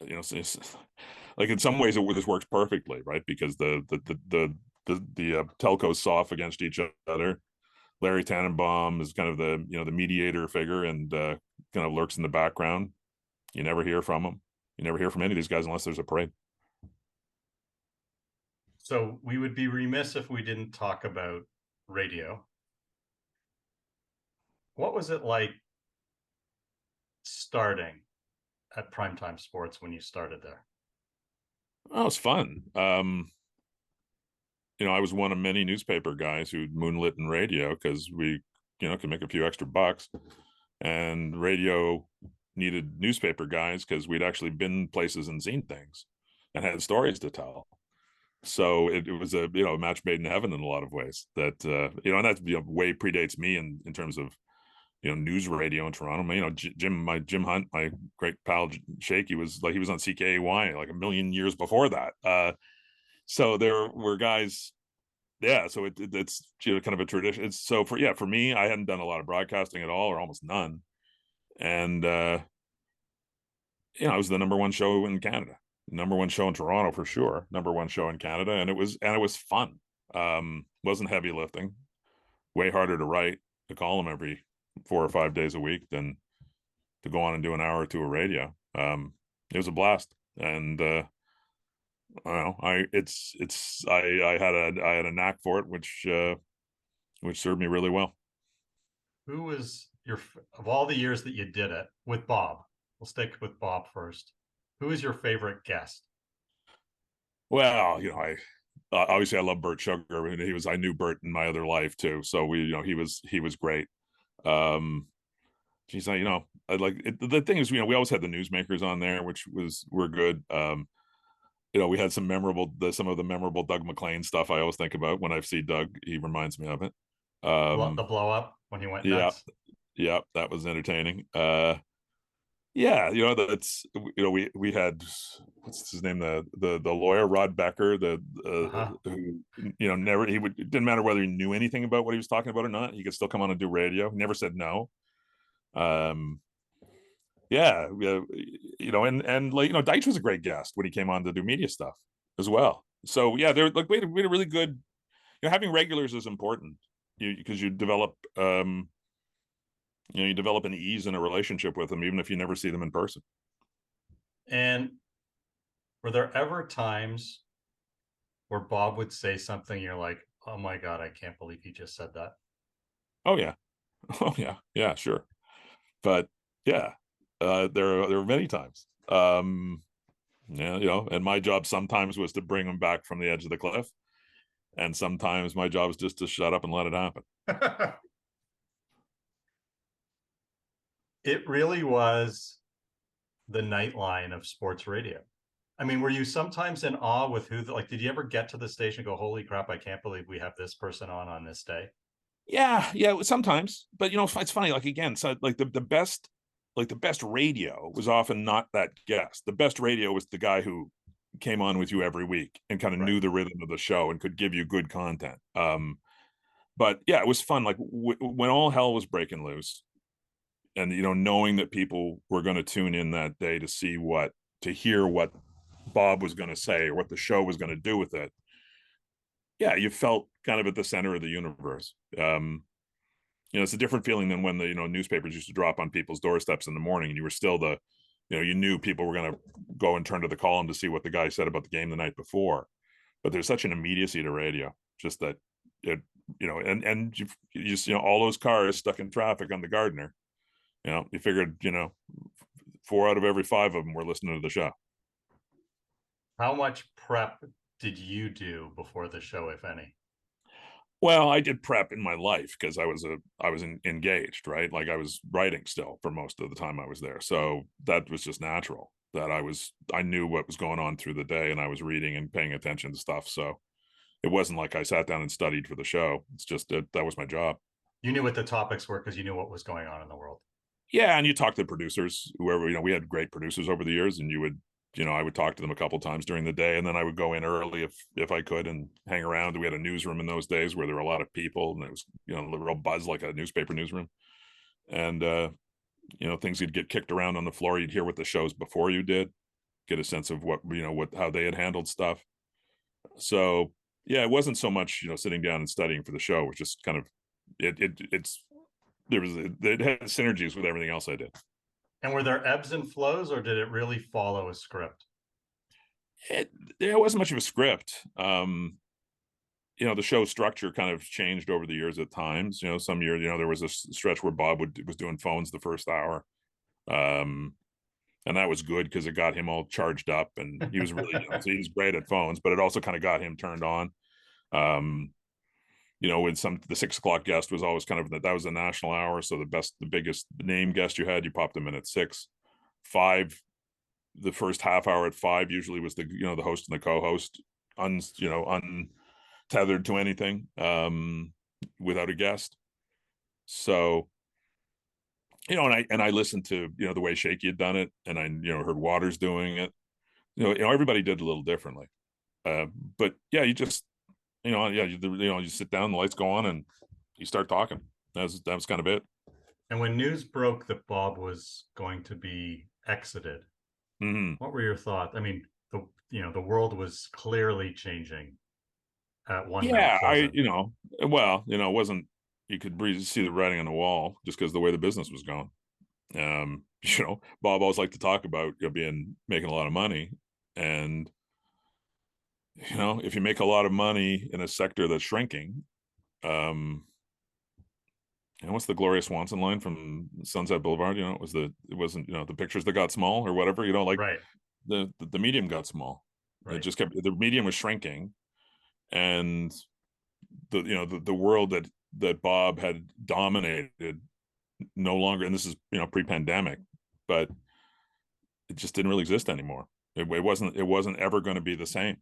it's, like, in some ways this works perfectly, right? Because the telcos soft against each other. Larry Tannenbaum is kind of the the mediator figure, and kind of lurks in the background. You never hear from him. You never hear from any of these guys unless there's a parade. So we would be remiss if we didn't talk about radio. What was it like starting at PrimeTime Sports when you started there? Oh, it's fun. I was one of many newspaper guys who moonlit in radio because we, could make a few extra bucks, and radio needed newspaper guys because we'd actually been places and seen things and had stories to tell. So it was a, a match made in heaven in a lot of ways. That, and that way predates me in terms of, news radio in Toronto. Jim Hunt, my great pal Shake, he was on CKAY like a million years before that. So there were guys, yeah. So it's kind of a tradition. It's so for me, I hadn't done a lot of broadcasting at all, or almost none, and it was the number one show in Canada, number one show in Toronto for sure, number one show in Canada, and it was fun. Wasn't heavy lifting, way harder to write a column every 4 or 5 days a week than to go on and do an hour or two of radio. It was a blast, and I had a knack for it, which served me really well. Who was of all the years that you did it with Bob? We'll stick with Bob first. Who is your favorite guest? Well, I obviously I love Bert Sugar. I knew Bert in my other life too, so he was great. Geez, I like it. The thing is, we always had the newsmakers on there, which were good. We had some of the memorable Doug McLean stuff. I always think about when I see Doug. He reminds me of it. The blow up when he went nuts. Yeah, that was entertaining. Yeah, that's we had, what's his name, the lawyer Rod Becker, who never, it didn't matter whether he knew anything about what he was talking about or not, he could still come on and do radio. He never said no. Yeah, and like, Deitch was a great guest when he came on to do media stuff as well. So yeah, they're like, we had a really good, having regulars is important, because you develop you develop an ease in a relationship with them, even if you never see them in person. And Were there ever times where Bob would say something, you're like, oh my God, I can't believe he just said that? Oh yeah. Oh yeah. Yeah, sure. But yeah, there are many times. Yeah, and my job sometimes was to bring them back from the edge of the cliff. And sometimes my job is just to shut up and let it happen. It really was the nightline of sports radio. I mean, were you sometimes in awe with like, did you ever get to the station and go, holy crap, I can't believe we have this person on this day? Yeah, sometimes. But it's funny, like again, so like the best radio was often not that guest. The best radio was the guy who came on with you every week and kind of Right. knew the rhythm of the show and could give you good content. But yeah, it was fun. Like when all hell was breaking loose, and knowing that people were going to tune in that day to hear what Bob was going to say or what the show was going to do with it. Yeah, you felt kind of at the center of the universe. It's a different feeling than when the newspapers used to drop on people's doorsteps in the morning, and you were still you knew people were going to go and turn to the column to see what the guy said about the game the night before. But there's such an immediacy to radio, just that it, and you just all those cars stuck in traffic on the Gardner. You figured 4 out of every 5 of them were listening to the show. How much prep did you do before the show, if any? Well, I did prep in my life because I was engaged, right? Like I was writing still for most of the time I was there. So that was just natural that I knew what was going on through the day, and I was reading and paying attention to stuff. So it wasn't like I sat down and studied for the show. It's just that was my job. You knew what the topics were because you knew what was going on in the world. Yeah, and you talk to producers, whoever, we had great producers over the years, and I would talk to them a couple times during the day, and then I would go in early if I could and hang around. We had a newsroom in those days where there were a lot of people, and it was a real buzz like a newspaper newsroom. And things would get kicked around on the floor. You'd hear what the shows before you did, get a sense of how they had handled stuff. So yeah, it wasn't so much sitting down and studying for the show, which just kind of it had synergies with everything else I did. And were there ebbs and flows, or did it really follow a script? There wasn't much of a script. The show structure kind of changed over the years at times. Some years, there was a stretch where Bob was doing phones the first hour. And that was good because it got him all charged up, and he was really, so he was great at phones, but it also kind of got him turned on. With the 6 o'clock guest was always kind of that was a national hour. So the biggest name guest you had, you popped them in at 6. 5, the first half hour at 5 usually was the host and the co-host, untethered to anything, without a guest. So, and I listened to, the way Shaky had done it, and I, heard Waters doing it. Everybody did a little differently. But yeah, you just, you sit down, the lights go on, and you start talking. That was kind of it. And when news broke that Bob was going to be exited, what were your thoughts? I mean, the world was clearly changing at one night. Yeah, it wasn't, you could see the writing on the wall just because the way the business was going. Bob always liked to talk about making a lot of money, and if you make a lot of money in a sector that's shrinking, and what's the Gloria Swanson line from Sunset Boulevard? It wasn't the pictures that got small or whatever. Right. The medium got small. Right. It just the medium was shrinking, and the world that Bob had dominated no longer, and this is pre-pandemic, but it just didn't really exist anymore. It wasn't ever going to be the same.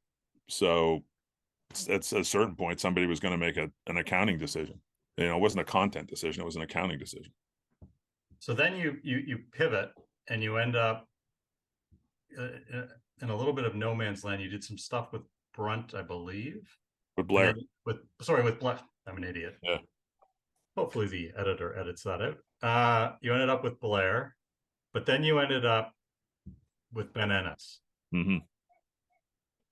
So at a certain point, somebody was going to make an accounting decision. It wasn't a content decision; it was an accounting decision. So then you pivot, and you end up in a little bit of no man's land. You did some stuff with Brunt, I believe. With Blair. With Blair. I'm an idiot. Yeah. Hopefully the editor edits that out. You ended up with Blair, but then you ended up with Ben Ennis.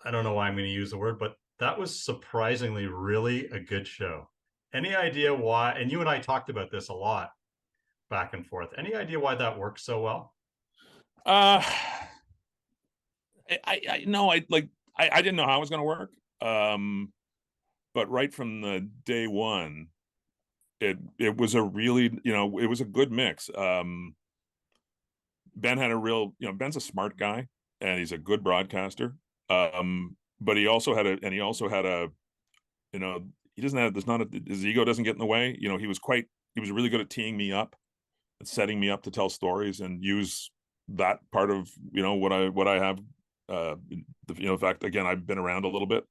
I don't know why I'm going to use the word, but that was surprisingly really a good show. Any idea why? And you and I talked about this a lot back and forth. Any idea why that works so well? I no, I didn't know how it was going to work. But right from the day one, it was a really, it was a good mix. Ben had a real, Ben's a smart guy and he's a good broadcaster. But he also had a, he doesn't have, his ego doesn't get in the way. He was really good at teeing me up and setting me up to tell stories and use that part of, what I have, in fact, again, I've been around a little bit.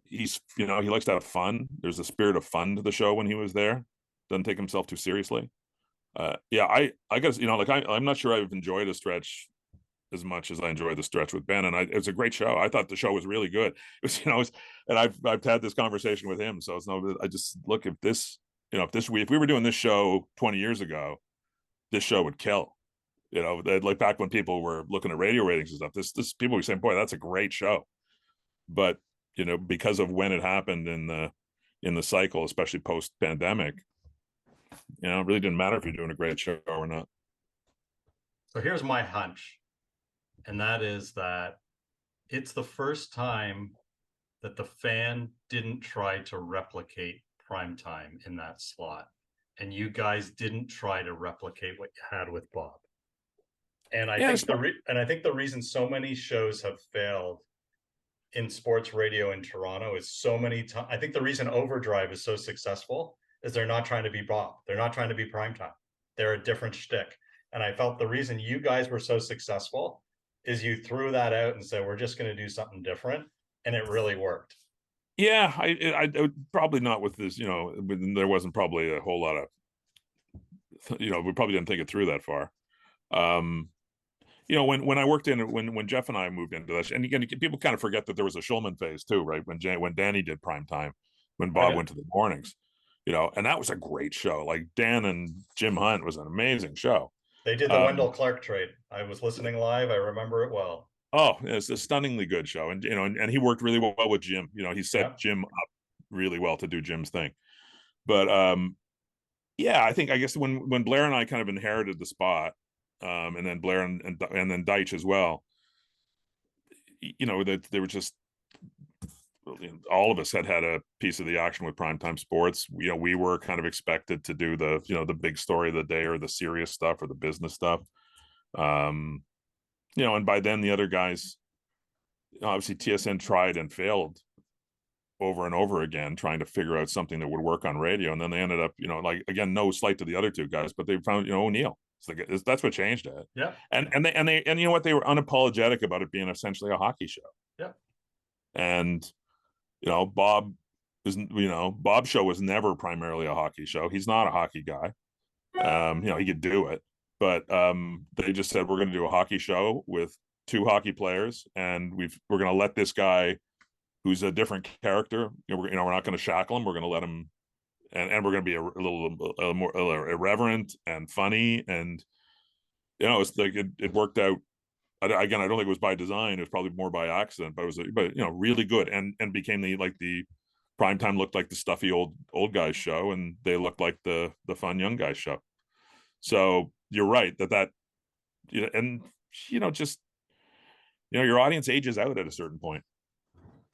He likes to have fun. There's a spirit of fun to the show when he was there. Doesn't take himself too seriously. Yeah, I guess, I'm not sure I've enjoyed a stretch as much as I enjoyed the stretch with Ben, and it's a great show. I thought the show was really good. It was, and I've had this conversation with him, so I just look at this, if we were doing this show 20 years ago, this show would kill. Like back when people were looking at radio ratings and stuff, this people were saying, boy, that's a great show. But because of when it happened in the cycle, especially post pandemic, it really didn't matter if you're doing a great show or not. So here's my hunch, and that is that it's the first time that the fan didn't try to replicate primetime in that slot, and you guys didn't try to replicate what you had with Bob. And I think the reason so many shows have failed in sports radio in Toronto is so many times. I think the reason Overdrive is so successful is they're not trying to be Bob. They're not trying to be primetime. They're a different shtick. And I felt the reason you guys were so successful is you threw that out and said, we're just going to do something different. And it really worked. Yeah, I probably not with this, there wasn't probably a whole lot of, we probably didn't think it through that far. When I worked when Jeff and I moved into this, and again, people kind of forget that there was a Schulman phase too, right? When Danny did primetime, when Bob went to the mornings, and that was a great show. Like Dan and Jim Hunt was an amazing show. They did the Wendell Clark trade. I was listening live. I remember it well. Oh, it's a stunningly good show. And, and he worked really well with Jim. He set Jim up really well to do Jim's thing. But, yeah, I guess when Blair and I kind of inherited the spot, and then Blair and then Deitch as well, that they were just, all of us had a piece of the action with Primetime Sports. We were kind of expected to do the big story of the day or the serious stuff or the business stuff. And by then the other guys, obviously TSN tried and failed over and over again, trying to figure out something that would work on radio. And then they ended up, again, no slight to the other two guys, but they found, O'Neill. That's what changed it. Yeah. And you know what? They were unapologetic about it being essentially a hockey show. Yeah. And, Bob's show was never primarily a hockey show. He's not a hockey guy. He could do it, but they just said, we're going to do a hockey show with two hockey players, and we're going to let this guy who's a different character, we're not going to shackle him. We're going to let him, and we're going to be a little more irreverent and funny. And, it's like, it worked out. Again, I don't think it was by design. It was probably more by accident, but it was, really good. And became the primetime looked like the stuffy old guys show, and they looked like the fun young guys show. So you're right that, your audience ages out at a certain point.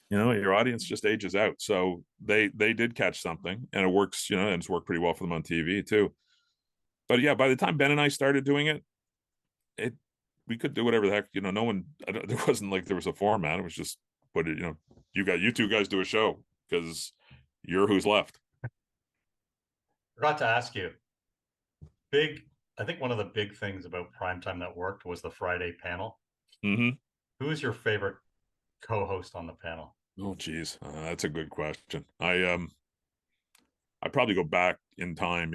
Your audience just ages out. So they did catch something, and it works, and it's worked pretty well for them on TV too. But yeah, by the time Ben and I started doing it, we could do whatever the heck, no one, there wasn't like there was a format. It was just put it, you two guys do a show because you're who's left. Forgot to ask you. I think one of the big things about primetime that worked was the Friday panel. Mm-hmm. Who is your favorite co-host on the panel? Oh, geez. That's a good question. I probably go back in time,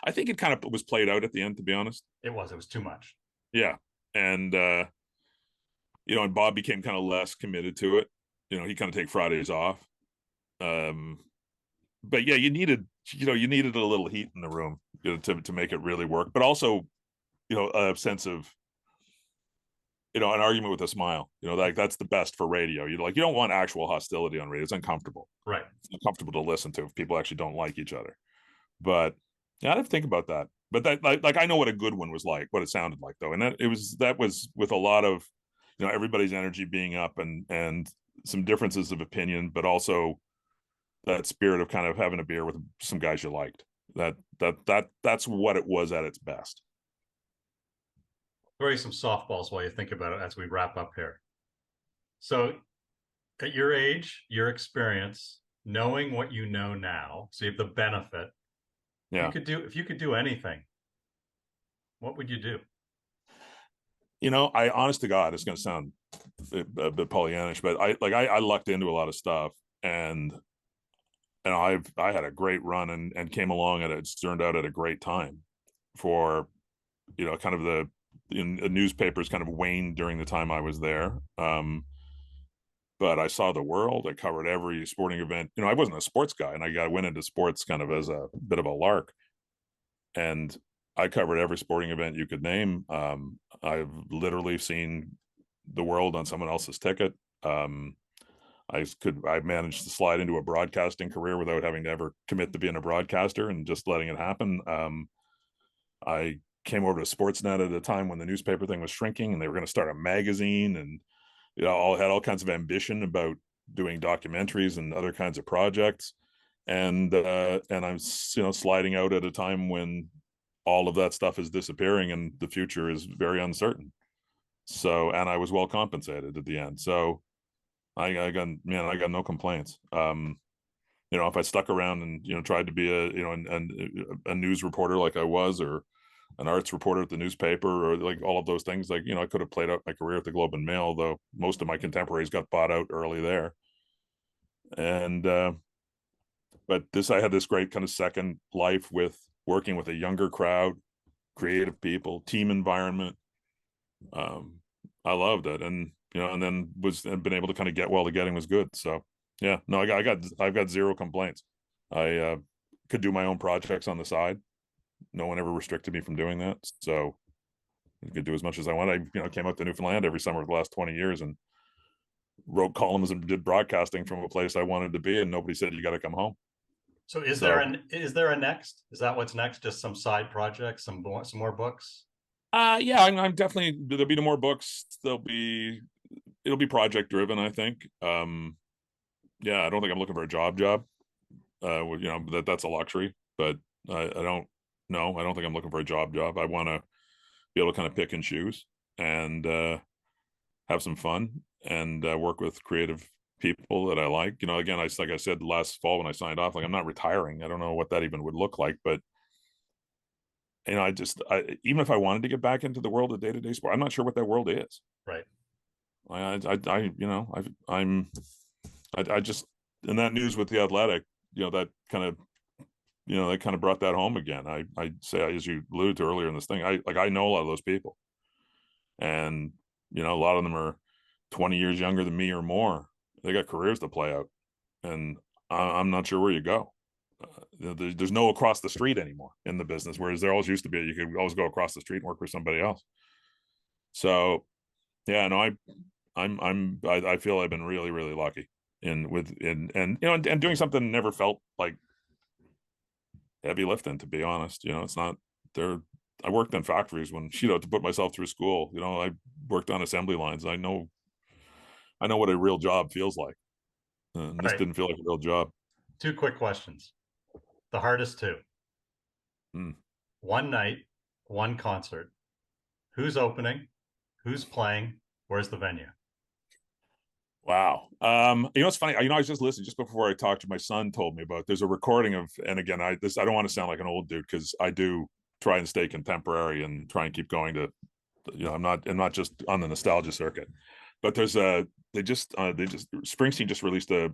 I think it kind of was played out at the end, to be honest. It was too much. Yeah. And, and Bob became kind of less committed to it. He kind of take Fridays off. But yeah, you needed a little heat in the room to make it really work, but also, a sense of, an argument with a smile, that's the best for radio. You don't want actual hostility on radio. It's uncomfortable. Right. It's uncomfortable to listen to if people actually don't like each other. But yeah, I have to think about that. But that, I know what a good one was like, what it sounded like though. And that was with a lot of, everybody's energy being up, and some differences of opinion, but also that spirit of kind of having a beer with some guys you liked. That's what it was at its best. Throw you some softballs while you think about it as we wrap up here. So at your age, your experience, knowing what you know now, so you have the benefit. Yeah. If you could do anything, what would you do? I honest to God, it's going to sound a bit Pollyannish, but I lucked into a lot of stuff, and I had a great run and came along, and it turned out at a great time for, kind of the newspapers kind of waned during the time I was there. But I saw the world. I covered every sporting event. I wasn't a sports guy, and I went into sports kind of as a bit of a lark. And I covered every sporting event you could name. I've literally seen the world on someone else's ticket. I managed to slide into a broadcasting career without having to ever commit to being a broadcaster and just letting it happen. I came over to Sportsnet at a time when the newspaper thing was shrinking, and they were going to start a magazine, and had all kinds of ambition about doing documentaries and other kinds of projects. And I'm sliding out at a time when all of that stuff is disappearing and the future is very uncertain. So, and I was well compensated at the end. So I got no complaints. If I stuck around and tried to be a news reporter like I was, or an arts reporter at the newspaper, or like all of those things, I could have played out my career at the Globe and Mail, though most of my contemporaries got bought out early there. And but I had this great kind of second life with working with a younger crowd, creative people, team environment. I loved it, and and then been able to kind of get well. The getting was good. So yeah, no, I've got zero complaints. I could do my own projects on the side. No one ever restricted me from doing that, so I could do as much as I want. I came out to Newfoundland every summer for the last 20 years and wrote columns and did broadcasting from a place I wanted to be, and nobody said you got to come home. So is there a next? Is that what's next? Just some side projects, some more books? Yeah, I'm definitely, there'll be no more books. It'll be project driven, I think. Yeah, I don't think I'm looking for a job. That's a luxury, but I don't think I'm looking for a job. I want to be able to kind of pick and choose and have some fun and work with creative people that I like. Again, like I said last fall when I signed off, like, I'm not retiring. I don't know what that even would look like, but even if I wanted to get back into the world of day-to-day sport, I'm not sure what that world is. Right. I just, in that news with the Athletic, that kind of brought that home again. I say, as you alluded to earlier in this thing, I know a lot of those people, and a lot of them are 20 years younger than me or more. They got careers to play out, and I'm not sure where you go. There's no across the street anymore in the business, whereas there always used to be. You could always go across the street and work for somebody else. So yeah, no, I feel I've been really, really lucky and doing something never felt like heavy lifting, to be honest. It's not there. I worked in factories when, to put myself through school. I worked on assembly lines. I know what a real job feels like. And this didn't feel like a real job. 2 quick questions. The hardest 2. One night, one concert. Who's opening? Who's playing? Where's the venue? Wow. It's funny. I was just listening just before I talked to my son. Told me about, there's a recording of, and again, I don't want to sound like an old dude, because I do try and stay contemporary and try and keep going to, I'm not just on the nostalgia circuit, but there's Springsteen just released a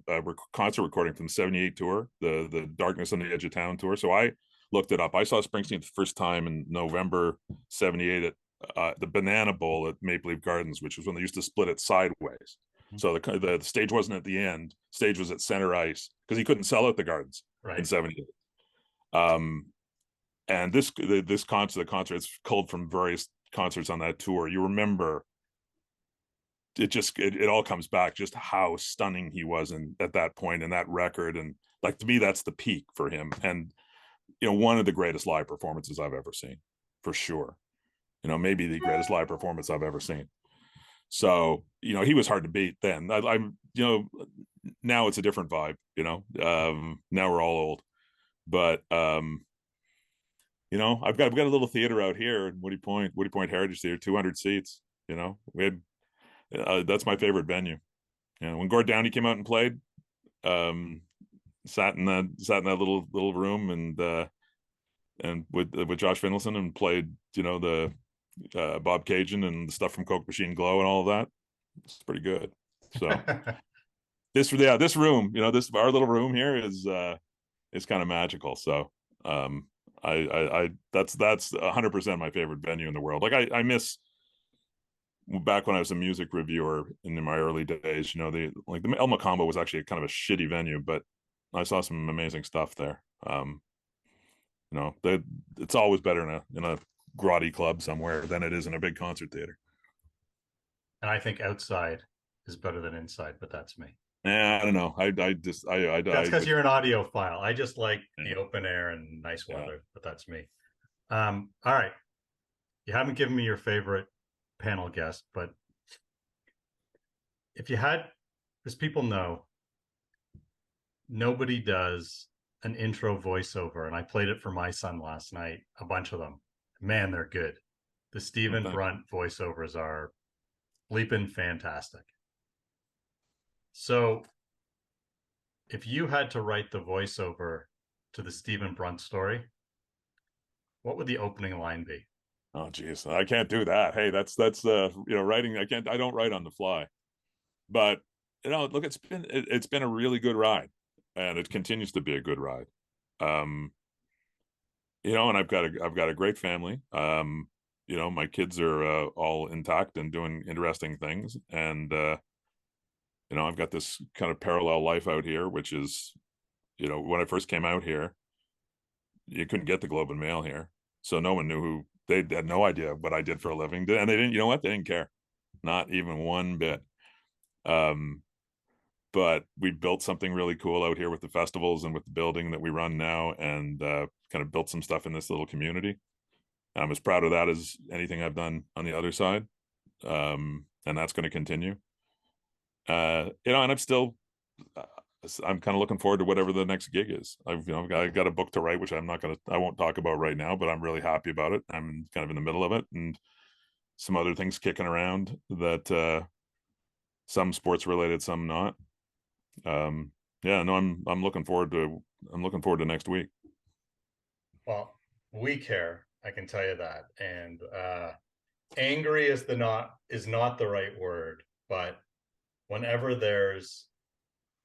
concert recording from the '78 tour, the Darkness on the Edge of Town tour. So I looked it up. I saw Springsteen the first time in November '78 at the Banana Bowl at Maple Leaf Gardens, which was when they used to split it sideways. So the stage wasn't at the end. Stage was at center ice because he couldn't sell out the Gardens in '78. And this concert, it's culled from various concerts on that tour. You remember, it all comes back, just how stunning he was at that point, and that record, and like, to me, that's the peak for him, and one of the greatest live performances I've ever seen, for sure. Maybe the greatest live performance I've ever seen. So, he was hard to beat then. I'm, now it's a different vibe, now we're all old, but, I've got a little theater out here in Woody Point Heritage Theater, 200 seats. We had, that's my favorite venue. When Gord Downey came out and played, sat in that little room and with Josh Finlayson and played, the Bob Cajun and the stuff from Coke Machine Glow and all of that. It's pretty good. So this room, our little room here is kind of magical. So that's 100% my favorite venue in the world. Like I miss back when I was a music reviewer in my early days, the El Macombo was actually kind of a shitty venue, but I saw some amazing stuff there. It's always better in a grotty club somewhere than it is in a big concert theater. And I think outside is better than inside, but that's me. Yeah, I don't know. That's because you're an audiophile. I just like the open air and nice weather, but that's me. All right. You haven't given me your favorite panel guest, but if you had, as people know, nobody does an intro voiceover, and I played it for my son last night, a bunch of them. Man, they're good. The Stephen Brunt voiceovers are bleeping fantastic. So if you had to write the voiceover to the Stephen Brunt story, what would the opening line be? Oh geez, I can't do that. Hey, that's writing. I don't write on the fly, but look, it's been a really good ride, and it continues to be a good ride. And I've got a great family. My kids are all intact and doing interesting things, and I've got this kind of parallel life out here, which is, when I first came out here, you couldn't get the Globe and Mail here, so no one knew who. They had no idea what I did for a living, and they didn't. You know what? They didn't care, not even one bit. But we built something really cool out here with the festivals and with the building that we run now, and kind of built some stuff in this little community. And I'm as proud of that as anything I've done on the other side, and that's going to continue. And I'm still, I'm kind of looking forward to whatever the next gig is. I've got a book to write, which I won't talk about right now, but I'm really happy about it. I'm kind of in the middle of it, and some other things kicking around that some sports related, some not. I'm looking forward to next week. Well, we care, I can tell you that. And angry is not the right word, but whenever there's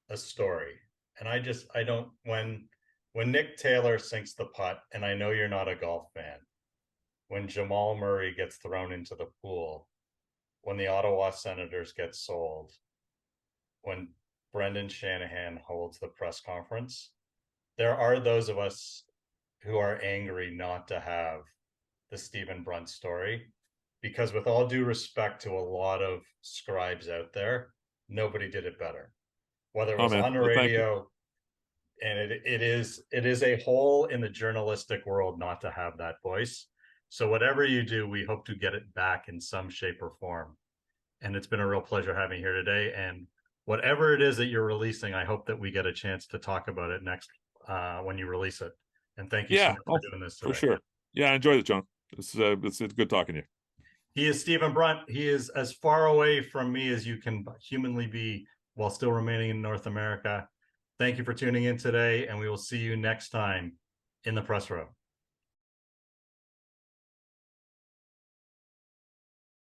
a story, and I don't, when Nick Taylor sinks the putt, and I know you're not a golf fan, when Jamal Murray gets thrown into the pool, when the Ottawa Senators get sold, when Brendan Shanahan holds the press conference, there are those of us who are angry not to have the Stephen Brunt story, because with all due respect to a lot of scribes out there, nobody did it better. Whether it was on the radio, and it is a hole in the journalistic world not to have that voice. So whatever you do, we hope to get it back in some shape or form. And it's been a real pleasure having you here today. And whatever it is that you're releasing, I hope that we get a chance to talk about it next when you release it. And thank you so much for doing this today. For sure. Yeah, I enjoyed it, John. It's good talking to you. He is Stephen Brunt. He is as far away from me as you can humanly be while still remaining in North America. Thank you for tuning in today, and we will see you next time in the press row.